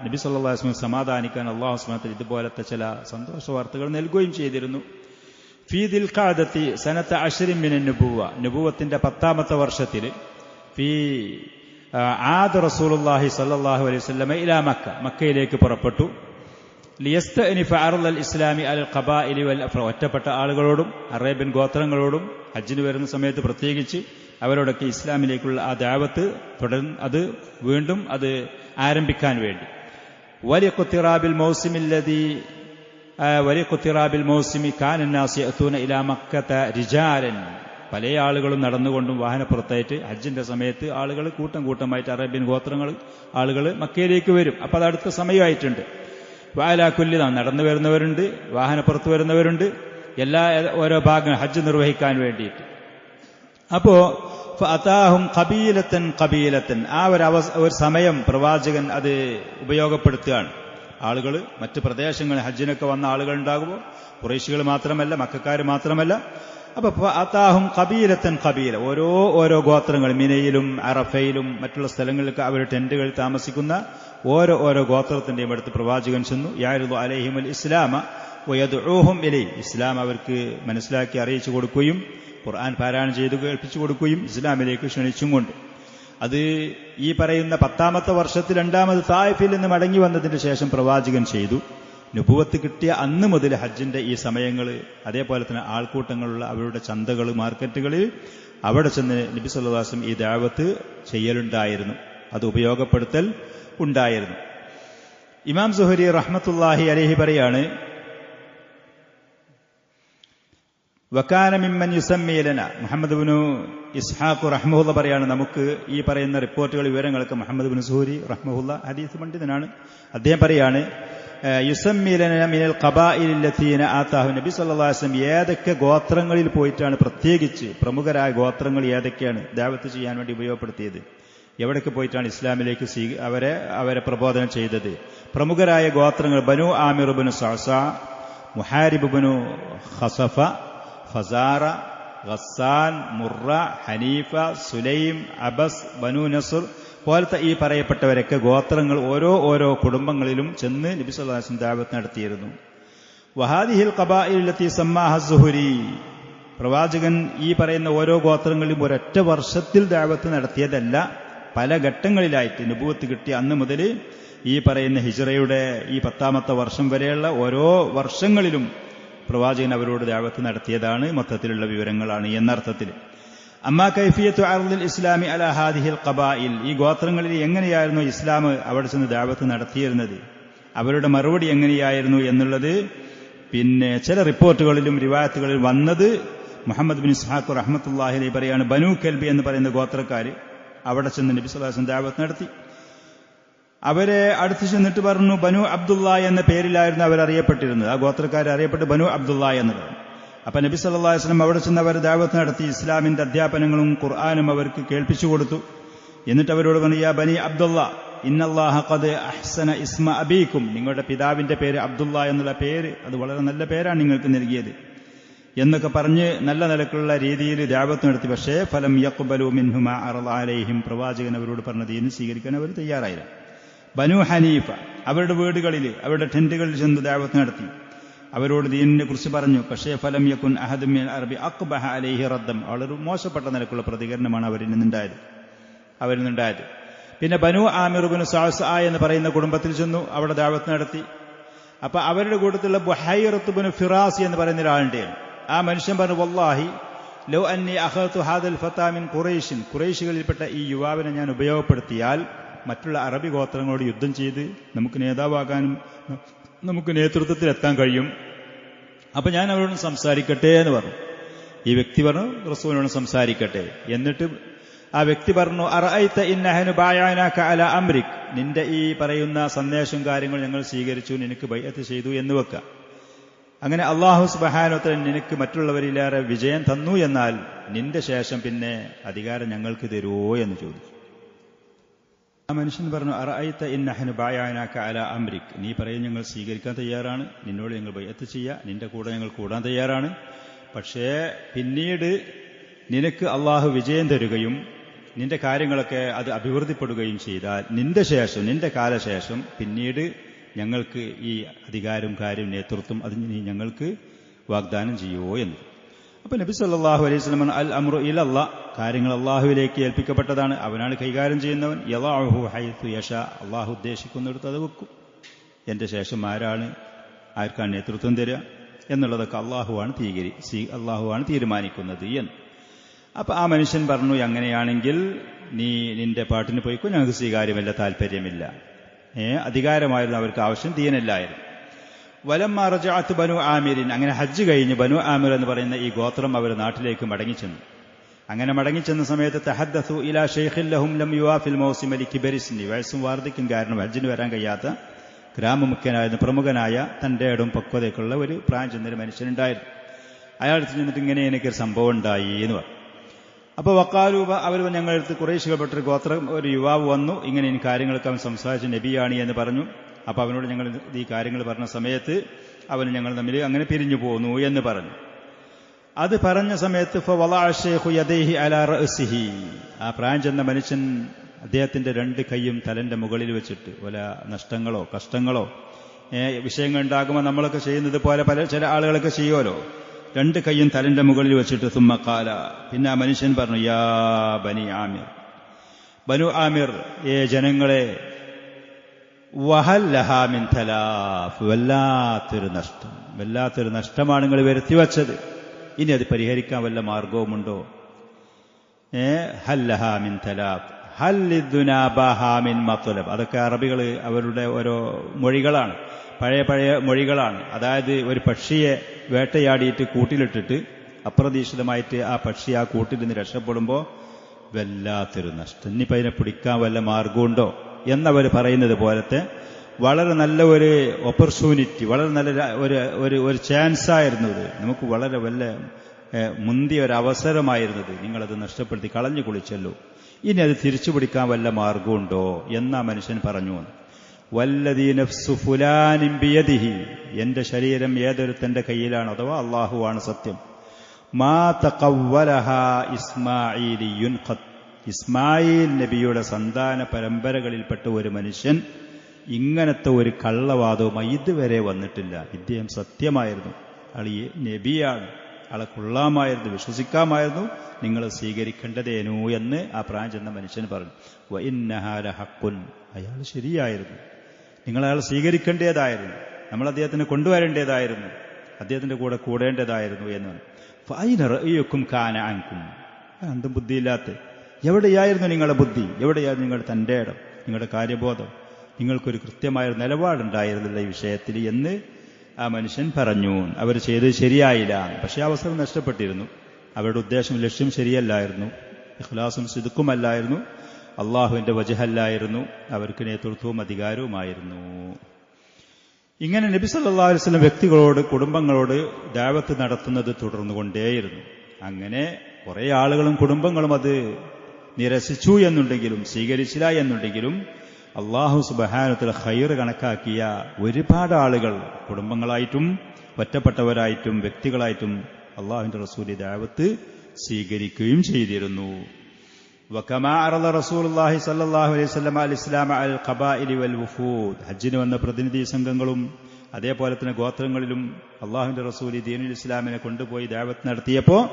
നബി സല്ലല്ലാഹു അലൈഹി വസല്ലം സമാധാനിക്കാൻ അള്ളാഹു സുബ്ഹാനഹു വ തആല ഇതുപോലത്തെ ചില സന്തോഷ വാർത്തകൾ നൽകുകയും ചെയ്തിരുന്നു. ഫീ ദിൽഖഅദത്തി സനത 10 മിൻ നുബുവ, നുബുവത്തിന്റെ 10ാമത്തെ വർഷത്തിൽ ഫീ ആദ റസൂലുള്ളാഹി സ്വല്ലല്ലാഹു അലൈഹി വസല്ലം ഇലാ മക്ക, മക്കയിലേക്ക് പുറപ്പെട്ടു. ലിയസ്തഅനിഫ അർളൽ ഇസ്ലാമി അൽ ഖബാഇലി വൽ അഫ്ര, ഒറ്റപ്പെട്ട ആളുകളോടും അറേബ്യൻ ഗോത്രങ്ങളോടും ഹജ്ജിന് വരുന്ന സമയത്ത് പ്രത്യേകിച്ച് അവരോടൊക്കെ ഇസ്ലാമിലേക്കുള്ള ആ ദഅവത്ത് അത് വീണ്ടും അത് ആരംഭിക്കാൻ വേണ്ടി. വലിഖുത്തിറാബിൽ മൗസിമി കാന നാസ് യഅതൂന ഇലാ മക്കത റിജാലൻ, പല ആളുകളും നടന്നുകൊണ്ടും വാഹനപ്പുറത്തായിട്ട് ഹജ്ജിന്റെ സമയത്ത് ആളുകൾ കൂട്ടം കൂട്ടമായിട്ട് അറേബ്യൻ ഗോത്രങ്ങൾ ആളുകൾ മക്കയിലേക്ക് വരും. അപ്പൊ അത് അടുത്ത സമയമായിട്ടുണ്ട്. വഅലാ കുല്ലി, നടന്നു വരുന്നവരുണ്ട്, വാഹനപ്പുറത്ത് വരുന്നവരുണ്ട്, ഓരോ ഭാഗങ്ങൾ ഹജ്ജ് നിർവഹിക്കാൻ വേണ്ടിയിട്ട്. അപ്പോ ഫഅതാഹും ഖബീലത്തൻ, ആ ഒരു സമയം പ്രവാചകൻ അത് ഉപയോഗപ്പെടുത്തുകയാണ്. ആളുകൾ മറ്റ് പ്രദേശങ്ങളിൽ ഹജ്ജിനൊക്കെ വന്ന ആളുകൾ ഉണ്ടാകുമ്പോൾ ഖുറൈശികൾ മാത്രമല്ല, മക്കക്കാർ മാത്രമല്ല, അപ്പൊ അതാഹും ഖബീലത്തൻ ഖബീല, ഓരോ ഗോത്രങ്ങൾ, മിനയിലും അറഫയിലും മറ്റുള്ള സ്ഥലങ്ങളിലൊക്കെ അവർ ടെന്റുകളിൽ താമസിക്കുന്ന ഓരോ ഗോത്രത്തിന്റെയും അടുത്ത് പ്രവാചകൻ ചെന്നു. യഅരിദു അലൈഹിമുൽ ഇസ്ലാമ വയദ്ഉഹും ഇലൈഹി, ഇസ്ലാം അവർക്ക് മനസ്സിലാക്കി അറിയിച്ചു കൊടുക്കുകയും ഖുർആൻ പാരായണം ചെയ്തു കേൾപ്പിച്ചു കൊടുക്കുകയും ഇസ്ലാമിലേക്ക് ക്ഷണിച്ചും കൊണ്ട്. അത് ഈ പറയുന്ന 10ാമത്തെ വർഷത്തിൽ 2ാമത് തായിഫിൽ നിന്ന് മടങ്ങി വന്നതിന് ശേഷം പ്രവാചകൻ ചെയ്തു. നുബുവത്ത് കിട്ടിയ അന്ന് മുതൽ ഹജ്ജിന്റെ ഈ സമയങ്ങൾ, അതേപോലെ തന്നെ ആൾക്കൂട്ടങ്ങളുള്ള അവരുടെ ചന്തകൾ, മാർക്കറ്റുകളിൽ അവിടെ ചെന്ന് നബി സല്ലല്ലാഹു അലൈഹി വസല്ലം ഈ ദഅവത്ത് ചെയ്യലുണ്ടായിരുന്നു, അത് ഉപയോഗപ്പെടുത്തൽ ഉണ്ടായിരുന്നു. ഇമാം സുഹരി റഹ്മത്തുള്ളാഹി അലൈഹി പറയാണ്, വകാന മിമ്മൻ യുസമ്മീലന, മുഹമ്മദ് ഇബ്നു ഇസ്ഹാഖ് റഹ്മഹുല്ല പറയാണ്, നമുക്ക് ഈ പറയുന്ന റിപ്പോർട്ടുകൾ, വിവരങ്ങളൊക്കെ മുഹമ്മദ് ഇബ്നു സുഹരി റഹ്മഹുല്ല ഹദീസ് പണ്ഡിതനാണ്, അദ്ദേഹം പറയാണ്, യുസമ്മീലന മിനൽ ഖബായിലില്ലതീന ആതാഹു, നബി സല്ലല്ലാഹു അലൈഹി വസല്ലം ഏതൊക്കെ ഗോത്രങ്ങളിൽ പോയിട്ടാണ്, പ്രത്യേകിച്ച് പ്രമുഖരായ ഗോത്രങ്ങൾ ഏതൊക്കെയാണ് ദഅവത്ത് ചെയ്യാൻ വേണ്ടി ഉപയോഗപ്പെടുത്തിയത്, എവിടേക്ക് പോയിട്ടാണ് ഇസ്ലാമിലേക്ക് അവരെ പ്രബോധനം ചെയ്തത്. പ്രമുഖരായ ഗോത്രങ്ങൾ ബനു ആമിർ ഇബ്നു സഅസ, മുഹാരിബ് ഇബ്നു ഖസഫ, ഫസാറ, ഗസ്സാൻ, മുറ, ഹനീഫ, സുലൈം, അബസ്, ബനു നസ്ർ പോലത്തെ ഈ പറയപ്പെട്ടവരൊക്കെ ഗോത്രങ്ങൾ ഓരോ കുടുംബങ്ങളിലും ചെന്ന് നബി സല്ലല്ലാഹു അലൈഹി വസല്ലം ദഅവത്ത് നടത്തിയിരുന്നു. വഹാദിഹിൽ ഖബായിലത്തി സമ്മാഹ സുഹരി, പ്രവാചകൻ ഈ പറയുന്ന ഓരോ ഗോത്രങ്ങളിലും ഒരൊറ്റ വർഷത്തിൽ ദഅവത്ത് നടത്തിയതല്ല, പല ഘട്ടങ്ങളിലായിട്ട് നുബുവത്ത് കിട്ടിയ അന്ന് മുതൽ ഈ പറയുന്ന ഹിജ്റയുടെ ഈ 10ാമത്തെ വർഷം വരെയുള്ള ഓരോ വർഷങ്ങളിലും പ്രവാചകൻ അവരോട് ദഅവത്ത് നടത്തിയതാണ്, മൊത്തത്തിലുള്ള വിവരങ്ങളാണ് എന്നർത്ഥത്തിൽ. അമ്മാ കൈഫിയത്തു അർദിൽ ഇസ്ലാമി അലാ ഹാദിഹിൽ ഖബായിൽ, ഈ ഗോത്രങ്ങളിൽ എങ്ങനെയായിരുന്നു ഇസ്ലാം അവിടെ ചെന്ന് ദഅവത്ത് നടത്തിയിരുന്നത്, അവരുടെ മറുപടി എങ്ങനെയായിരുന്നു എന്നുള്ളത് പിന്നെ ചില റിപ്പോർട്ടുകളിലും റിവായത്തുകളിലും വന്നത്. മുഹമ്മദ് ബിൻ ഇസ്ഹാഖ് റഹ്മത്തുള്ളാഹി അലൈഹി പറയാണ്, ബനു കൽബി എന്ന് പറയുന്ന ഗോത്രക്കാർ അവിടെ ചെന്ന് നബി സല്ലല്ലാഹു അലൈഹി വസല്ലം ദഅവത്ത് നടത്തി. അവരെ അടുത്ത് ചെന്നിട്ട് പറഞ്ഞു, ബനു അബ്ദുള്ള എന്ന പേരിലായിരുന്നു അവരറിയപ്പെട്ടിരുന്നത്, ആ ഗോത്രക്കാരെ അറിയപ്പെട്ട് ബനു അബ്ദുള്ള എന്ന് പറഞ്ഞു. അപ്പൊ നബി സല്ലല്ലാഹു അലൈഹി വസല്ലം അവിടെ ചെന്ന് അവർ ദഅവത്ത് നടത്തി, ഇസ്ലാമിന്റെ അധ്യാപനങ്ങളും ഖുർആനും അവർക്ക് കേൾപ്പിച്ചു കൊടുത്തു. എന്നിട്ട് അവരോട് പറഞ്ഞു, യാ ബനി അബ്ദുള്ള ഇന്നല്ലാഹ ഖദ് അഹ്സന ഇസ്മ അബീക്കും, നിങ്ങളുടെ പിതാവിന്റെ പേര് അബ്ദുള്ള എന്നുള്ള പേര് അത് വളരെ നല്ല പേരാണ് നിങ്ങൾക്ക് നൽകിയത് എന്നൊക്കെ പറഞ്ഞ് നല്ല നിലക്കുള്ള രീതിയിൽ ദഅവത്ത് നടത്തി. പക്ഷേ ഫലം യഖ്ബലു മിൻഹു മാ അറള അലൈഹിം, പ്രവാചകൻ അവരോട് പറഞ്ഞ ദീൻ സ്വീകരിക്കാൻ അവർ തയ്യാറായില്ല. ബനു ഹനീഫ അവരുടെ വീടുകളിൽ, അവരുടെ ടെന്റുകളിൽ ചെന്ന് ദഅവത്ത് നടത്തി, അവരോട് ദീനിനെ കുറിച്ച് പറഞ്ഞു. പക്ഷേ ഫലം യകുൻ അഹദും മിനൽ അറബി അഖ്ബഹ അലൈഹി റദ്ദം, വളരെ മോശപ്പെട്ട നിലക്കുള്ള പ്രതികരണമാണ് അവരിൽ നിന്നുണ്ടായത്. പിന്നെ ബനു ആമിർ ഇബ്നു സഅസ എന്ന് പറയുന്ന കുടുംബത്തിൽ ചെന്നു, അവിടെ ദഅവത്ത് നടത്തി. അപ്പൊ അവരുടെ കൂട്ടത്തിലുള്ള ബുഹൈറത്ത് ഇബ്നു ഫിറാസ് എന്ന് പറയുന്ന ഒരാളുണ്ട്. ആ മനുഷ്യൻ പറഞ്ഞു, വല്ലാഹി ലൗ അന്നി അഖദതു ഹാദൽ ഫതാ മിൻ ഖുറൈശിൻ, ഖുറൈശികളിൽപ്പെട്ട ഈ യുവാവിനെ ഞാൻ ഉപയോഗപ്പെടുത്തിയാൽ മറ്റുള്ള അറബി ഗോത്രങ്ങളോട് യുദ്ധം ചെയ്ത് നമുക്ക് നേതാവാകാനും നമുക്ക് നേതൃത്വത്തിലെത്താൻ കഴിയും. അപ്പൊ ഞാൻ അവരോട് സംസാരിക്കട്ടെ എന്ന് പറഞ്ഞു. ഈ വ്യക്തി പറഞ്ഞു, റസൂലിനോട് സംസാരിക്കട്ടെ. എന്നിട്ട് ആ വ്യക്തി പറഞ്ഞു, അറഅയ്ത ഇന്നഹനു ബഅയനാക അലാ അംരിക്, നിന്റെ ഈ പറയുന്ന സന്ദേശവും കാര്യങ്ങളും ഞങ്ങൾ സ്വീകരിച്ചു, നിനക്ക് ബൈഅത്ത് ചെയ്തു എന്ന് വെക്ക. അങ്ങനെ അല്ലാഹു സുബ്ഹാനഹു വ തആല നിനക്ക് മറ്റുള്ളവരിലേറെ വിജയം തന്നു, എന്നാൽ നിന്റെ ശേഷം പിന്നെ അധികാരം ഞങ്ങൾക്ക് തരുമോ എന്ന് ചോദിച്ചു. ആ മനുഷ്യൻ പറഞ്ഞു, അറഅയ്ത ഇന്നഹനു ബഅയനാക അലാ അംരിക്, നീ പറയും ഞങ്ങൾ സ്വീകരിക്കാൻ തയ്യാറാണ്, നിന്നോട് ഞങ്ങൾ ബൈഅത്ത് ചെയ്യുക, നിന്റെ കൂടെ ഞങ്ങൾ കൂടാൻ തയ്യാറാണ്. പക്ഷേ പിന്നീട് നിനക്ക് അള്ളാഹു വിജയം തരുകയും നിന്റെ കാര്യങ്ങളൊക്കെ അത് അഭിവൃദ്ധിപ്പെടുകയും ചെയ്താൽ നിന്റെ കാലശേഷം പിന്നീട് ഞങ്ങൾക്ക് ഈ അധികാരവും കാര്യം നേതൃത്വം അത് നീ ഞങ്ങൾക്ക് വാഗ്ദാനം ചെയ്യുമോ എന്ന്. അപ്പൊ നബി സല്ലല്ലാഹു അലൈഹി വസല്ലം അൽ അംറു ഇലല്ലാഹ്, കാര്യങ്ങൾ അള്ളാഹുവിലേക്ക് ഏൽപ്പിക്കപ്പെട്ടതാണ്, അവനാണ് കൈകാര്യം ചെയ്യുന്നവൻ. യളഉഹു ഹൈതു യശാ, അള്ളാഹു ഉദ്ദേശിക്കുന്നിടത്ത് അത് വെക്കും. എന്റെ ശേഷം ആർക്കാണ് നേതൃത്വം തരിക എന്നുള്ളതൊക്കെ അള്ളാഹുവാണ് തീരുമാനിക്കുന്നത് എന്ന്. അപ്പൊ ആ മനുഷ്യൻ പറഞ്ഞു, അങ്ങനെയാണെങ്കിൽ നീ നിന്റെ പാട്ടിന് പോയിക്കോ, ഞങ്ങൾക്ക് സ്വീകാര്യമല്ല, താല്പര്യമില്ല. അധികാരമായിരുന്നു അവർക്ക് ആവശ്യം, ദീനല്ലായിരുന്നു. വലമ്മ റജഅത്ത് ബനു ആമിരിൻ, അങ്ങനെ ഹജ്ജ് കഴിഞ്ഞ് ബനു ആമിർ എന്ന് പറയുന്ന ഈ ഗോത്രം അവർ നാട്ടിലേക്ക് മടങ്ങിച്ചെന്നു. അങ്ങനെ മടങ്ങിച്ചെന്ന സമയത്ത് തഹദ്ദസു ഇലാ ശൈഖിൻ ലഹും ലം യുവാഫിൽ മൗസിമ ലികിബരിസ്നി, വയസ്സും വാർദ്ധക്യം കാരണം ഹജ്ജിന് വരാൻ കഴിയാത്ത ഗ്രാമമുഖ്യനായിരുന്ന പ്രമുഖനായ തന്റെ ഇടം പക്വതയ്ക്കുള്ള ഒരു പ്രായം ചെന്നൊരു മനുഷ്യനുണ്ടായിരുന്നു. അയാൾ ചെന്നിട്ട് ഇങ്ങനെ എനിക്കൊരു സംഭവം ഉണ്ടായി എന്ന് പറഞ്ഞു. അപ്പൊ വക്കാലൂബ അവർ ഞങ്ങളടുത്ത് ഖുറൈശികൾപ്പെട്ടൊരു ഗോത്രം ഒരു യുവാവ് വന്നു, ഇങ്ങനെ ഈ കാര്യങ്ങളൊക്കെ അവൻ സംസാരിച്ച നബിയാണ് എന്ന് പറഞ്ഞു. അപ്പൊ അവനോട് ഞങ്ങൾ ഈ കാര്യങ്ങൾ പറഞ്ഞ സമയത്ത് അവൻ ഞങ്ങൾ തമ്മിൽ അങ്ങനെ പിരിഞ്ഞു പോന്നു എന്ന് പറഞ്ഞു. അത് പറഞ്ഞ സമയത്ത് ഫവളഅ ശൈഖു യദൈഹി അലാ റഅസിഹി, ആ പ്രായം ചെന്ന മനുഷ്യൻ അദ്ദേഹത്തിന്റെ 2 കൈയും തലന്റെ മുകളിൽ വെച്ചിട്ട്, വല്ല നഷ്ടങ്ങളോ കഷ്ടങ്ങളോ വിഷയങ്ങൾ ഉണ്ടാകുമ്പോൾ നമ്മളൊക്കെ ചെയ്യുന്നത് പോലെ ചില ആളുകളൊക്കെ ചെയ്യുമല്ലോ, 2 കൈയും തലന്റെ മുകളിൽ വെച്ചിട്ട് സുമ്മ ഖാല, പിന്നെ ആ മനുഷ്യൻ പറഞ്ഞു, യാ ബനി ആമിർ, ബനു ആമിർ, ജനങ്ങളെ, വഹൽ ലഹാ മിൻ തലാഫ്, വല്ലാത്തൊരു നഷ്ടമാണ് നിങ്ങൾ വരുത്തിവച്ചത്, ഇനി അത് പരിഹരിക്കാൻ വല്ല മാർഗവുമുണ്ടോ? ഹൽ ലഹാ മിൻ തലാഫ് ഹൽ ലിദ്ദുനാബാഹാ മിൻ മത്ലബ്, അതൊക്കെ അറബികൾ അവരുടെ ഓരോ മൊഴികളാണ്, പഴയ മൊഴികളാണ്. അതായത് ഒരു പക്ഷിയെ വേട്ടയാടിയിട്ട് കൂട്ടിലിട്ടിട്ട് അപ്രതീക്ഷിതമായിട്ട് ആ പക്ഷി ആ കൂട്ടിൽ നിന്ന് രക്ഷപ്പെടുമ്പോൾ വല്ലാത്തൊരു നഷ്ടം, ഇനിയിപ്പോൾ അതിനെ പിടിക്കാൻ വല്ല മാർഗമുണ്ടോ എന്നവർ പറയുന്നത് പോലത്തെ വളരെ നല്ല ഒരു ഓപ്പർച്യൂണിറ്റി, വളരെ നല്ല ഒരു ചാൻസായിരുന്നത്, നമുക്ക് വളരെ വല്ല മുന്തിയ ഒരു അവസരമായിരുന്നത്, നിങ്ങളത് നഷ്ടപ്പെടുത്തി കളഞ്ഞു കുളിച്ചല്ലോ, ഇനി അത് തിരിച്ചു പിടിക്കാൻ വല്ല മാർഗമുണ്ടോ എന്നാ മനുഷ്യൻ പറഞ്ഞു. വല്ലദീ നഫ്സു ഫുലാനിൻ ബിയദിഹി, എന്റെ ശരീരം ഏതൊരുത്തന്റെ കയ്യിലാണ്, അഥവാ അല്ലാഹുവാണ് സത്യം, മാ തഖവ്വലഹാ ഇസ്മാഈലിയുൻ ഖത്ത്, ഇസ്മായിൽ നബിയുടെ സന്താന പരമ്പരകളിൽപ്പെട്ട ഒരു മനുഷ്യൻ ഇങ്ങനത്തെ ഒരു കള്ളവാദവുമായി ഇതുവരെ വന്നിട്ടില്ല. ഇദ്ദേഹം സത്യമായിരുന്നു, ആൾ നബിയാണ്, ആളെ കൊള്ളാമായിരുന്നു, വിശ്വസിക്കാമായിരുന്നു, നിങ്ങൾ സ്വീകരിക്കേണ്ടതേനു എന്ന് ആ പ്രായം ചെന്ന മനുഷ്യൻ പറഞ്ഞു. വഇന്നഹാ ലഹഖുൻ, അയാൾ ശരിയായിരുന്നു, നിങ്ങൾ അയാൾ സ്വീകരിക്കേണ്ടതായിരുന്നു, നമ്മൾ അദ്ദേഹത്തിന് കൊണ്ടുവരേണ്ടതായിരുന്നു, അദ്ദേഹത്തിന്റെ കൂടെ കൂടേണ്ടതായിരുന്നു എന്ന്. ഫഅയ്ന റഅയുക്കും കാന അൻകും, രണ്ടും ബുദ്ധിയില്ലാത്ത, എവിടെയായിരുന്നു നിങ്ങളുടെ ബുദ്ധി, എവിടെയായിരുന്നു നിങ്ങളുടെ തന്റെ ഇടം, നിങ്ങളുടെ കാര്യബോധം, നിങ്ങൾക്കൊരു കൃത്യമായ നിലപാടുണ്ടായിരുന്നില്ല ഈ വിഷയത്തിൽ എന്ന് ആ മനുഷ്യൻ പറഞ്ഞു. അവർ ചെയ്തത് ശരിയായില്ല, പക്ഷെ അവസരം നഷ്ടപ്പെട്ടിരുന്നു, അവരുടെ ഉദ്ദേശം ലക്ഷ്യം ശരിയല്ലായിരുന്നു, ഇഖ്ലാസും സിദ്ഖുമല്ലായിരുന്നു, അള്ളാഹുവിന്റെ വജ്ഹല്ലായിരുന്നു, അവർക്ക് നേതൃത്വവും അധികാരവുമായിരുന്നു. ഇങ്ങനെ നബി സല്ലല്ലാഹു അലൈഹി വസല്ലം വ്യക്തികളോട്, കുടുംബങ്ങളോട് ദഅവത്ത് നടത്തുന്നത് തുടർന്നുകൊണ്ടേയിരുന്നു. അങ്ങനെ കുറെ ആളുകളും കുടുംബങ്ങളും അത് നിരസിച്ചു എന്നുണ്ടെങ്കിലും സ്വീകരിച്ചില്ല എന്നുണ്ടെങ്കിലും അല്ലാഹു സുബ്ഹാനഹു വ തആല ഖൈർ കണക്കാക്കിയ ഒരുപാട് ആളുകൾ കുടുംബങ്ങളായിട്ടും ഒറ്റപ്പെട്ടവരായിട്ടും വ്യക്തികളായിട്ടും അല്ലാഹുവിന്റെ റസൂൽ ദഅവത്ത് സ്വീകരിക്കുകയും ചെയ്തിരുന്നു. വകമാ അറള റസൂലുള്ളാഹി സ്വല്ലല്ലാഹു അലൈഹി വസല്ലം അൽ ഇസ്ലാം അൽ ഖബാഇലി വൽ വുഫൂദ്, ഹജ്ജിന് വന്ന പ്രതിനിധി സംഘങ്ങളും അതേപോലെ തന്നെ ഗോത്രങ്ങളിലും അല്ലാഹുവിന്റെ റസൂൽ ദീനുൽ ഇസ്ലാമിനെ കൊണ്ടുപോയി ദഅവത്ത് നടത്തിയപ്പോൾ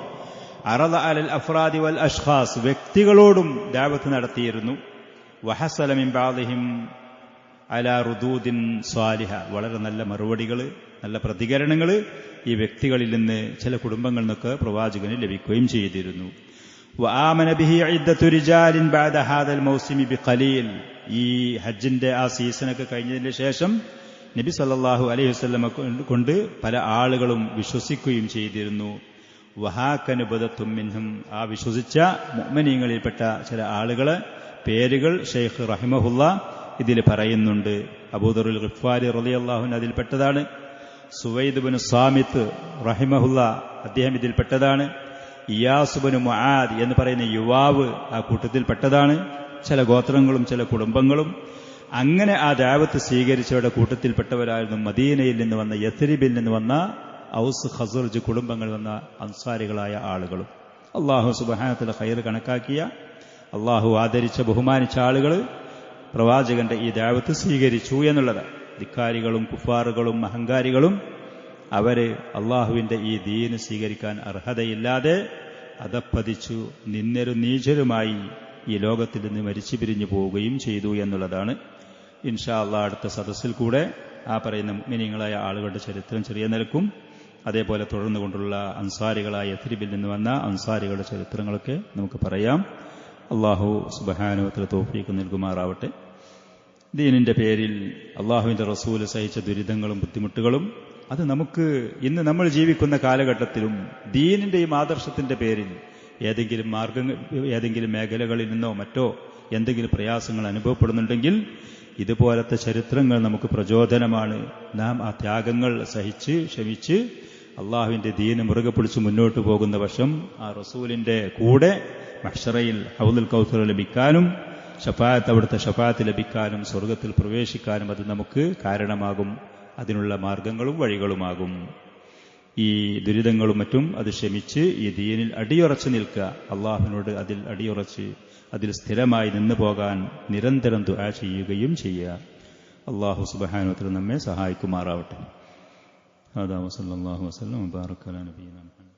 അറള അലൽ അഫ്റാദി വൽ അഷ്ഖാസ്, വ്യക്തികളോടും ദഅവത്ത് നടത്തിയിരുന്നു. വഹസല മിൻ ബഅദിഹിം അലാ റുദൂദിൻ സ്വാലിഹ, വളരെ നല്ല മറുപടികൾ, നല്ല പ്രതികരണങ്ങൾ ഈ വ്യക്തികളിൽ നിന്ന്, ചില കുടുംബങ്ങളിൽ നിന്നൊക്കെ പ്രവാചകന് ലഭിക്കുകയും ചെയ്തിരുന്നു. വആമന ബിഹി ഇദ്ദത്തു റിജാലിൻ ബഅദ ഹാദൽ മൗസിമി ബിഖലീൽ, ഈ ഹജ്ജിന്റെ ആ സീസണൊക്കെ കഴിഞ്ഞതിന് ശേഷം നബി സല്ലല്ലാഹു അലൈഹി വസല്ലം കൊണ്ട് പല ആളുകളും വിശ്വസിക്കുകയും ചെയ്തിരുന്നു. വഹാക്കനുബദത്തും മിൻഹും, ആ വിശ്വസിച്ച മുഅ്മിനീങ്ങളിൽപ്പെട്ട ചില ആളുകളെ പേരുകൾ ഷെയ്ഖ് റഹിമഹുല്ല ഇതിൽ പറയുന്നുണ്ട്. അബൂദറുൽ ഗിഫാരി റളിയല്ലാഹു അൻഹു അതിൽപ്പെട്ടതാണ്. സുവൈദ് ബിൻ സാമിത്ത് റഹിമഹുല്ല അദ്ദേഹം ഇതിൽപ്പെട്ടതാണ്. ഇയാസ് ബിൻ മുആദ് എന്ന് പറയുന്ന യുവാവ് ആ കൂട്ടത്തിൽപ്പെട്ടതാണ്. ചില ഗോത്രങ്ങളും ചില കുടുംബങ്ങളും അങ്ങനെ ആ ദഅവത്ത് സ്വീകരിച്ചവരുടെ കൂട്ടത്തിൽപ്പെട്ടവരായിരുന്നു. മദീനയിൽ നിന്ന് വന്ന, യത്രിബിൽ നിന്ന് വന്ന ഔസ് ഖസ്റജ് കുടുംബങ്ങൾ വന്ന അൻസാരികളായ ആളുകളും അല്ലാഹു സുബ്ഹാനഹു വ തആല ഖൈർ കണക്കാക്കിയ, അള്ളാഹു ആദരിച്ച ബഹുമാനിച്ച ആളുകൾ പ്രവാചകന്റെ ഈ ദഅവത്ത് സ്വീകരിച്ചു എന്നുള്ളത്. ധിക്കാരികളും കുഫാറുകളും അഹങ്കാരികളും അവര് അള്ളാഹുവിന്റെ ഈ ദീന് സ്വീകരിക്കാൻ അർഹതയില്ലാതെ അധപ്പതിച്ചു നിന്നരും നീചരുമായി ഈ ലോകത്തിൽ നിന്ന് മരിച്ചു പിരിഞ്ഞു പോവുകയും ചെയ്തു എന്നുള്ളതാണ്. ഇൻഷാ അല്ലാഹ് അടുത്ത സദസ്സിൽ കൂടെ ആ പറയുന്ന മുഅ്മിനീങ്ങളായ ആളുകളുടെ ചരിത്രം ചെറിയ നിലക്കും അതേപോലെ തുടർന്നുകൊണ്ടുള്ള അൻസാരികളായ യത്രിബിൽ നിന്ന് വന്ന അൻസാരികളുടെ ചരിത്രങ്ങളൊക്കെ നമുക്ക് പറയാം. അള്ളാഹു സുബ്ഹാനഹു വ തആല തൗഫീഖ് നൽകുമാറാവട്ടെ. ദീനിന്റെ പേരിൽ അള്ളാഹുവിന്റെ റസൂൽ സഹിച്ച ദുരിതങ്ങളും ബുദ്ധിമുട്ടുകളും അത് നമുക്ക് ഇന്ന് നമ്മൾ ജീവിക്കുന്ന കാലഘട്ടത്തിലും ദീനിന്റെയും ആദർശത്തിന്റെ പേരിൽ ഏതെങ്കിലും മേഖലകളിൽ നിന്നോ മറ്റോ എന്തെങ്കിലും പ്രയാസങ്ങൾ അനുഭവപ്പെടുന്നുണ്ടെങ്കിൽ ഇതുപോലത്തെ ചരിത്രങ്ങൾ നമുക്ക് പ്രചോദനമാണ്. നാം ആ ത്യാഗങ്ങൾ സഹിച്ച് ക്ഷമിച്ച് അള്ളാഹുവിന്റെ ദീന് മുറുകെ പിടിച്ച് മുന്നോട്ട് പോകുന്ന വശം ആ റസൂലിന്റെ കൂടെ മഹ്ശറയിൽ ഹൗദുൽ കൗസർ ലഭിക്കാനും ശഫാഅത്ത്, അവിടുത്തെ ശഫാഅത്ത് ലഭിക്കാനും സ്വർഗത്തിൽ പ്രവേശിക്കാനും അത് നമുക്ക് കാരണമാകും. അതിനുള്ള മാർഗങ്ങളും വഴികളുമാകും. ഈ ദുരിതങ്ങളും മറ്റും അത് ക്ഷമിച്ച് ഈ ദീനിൽ അടിയുറച്ച് നിൽക്കുക. അള്ളാഹുവിനോട് അതിൽ അടിയുറച്ച് അതിൽ സ്ഥിരമായി നിന്നു പോകാൻ നിരന്തരം ദുആ ചെയ്യുകയും ചെയ്യുക. അള്ളാഹു സുബ്ഹാനഹു വ തആല നമ്മെ സഹായിക്കുമാറാവട്ടെ. ഹദാ വസല്ലല്ലാഹു വസല്ലം വബാറക അലാ നബിയിനാ മുഹമ്മദ്.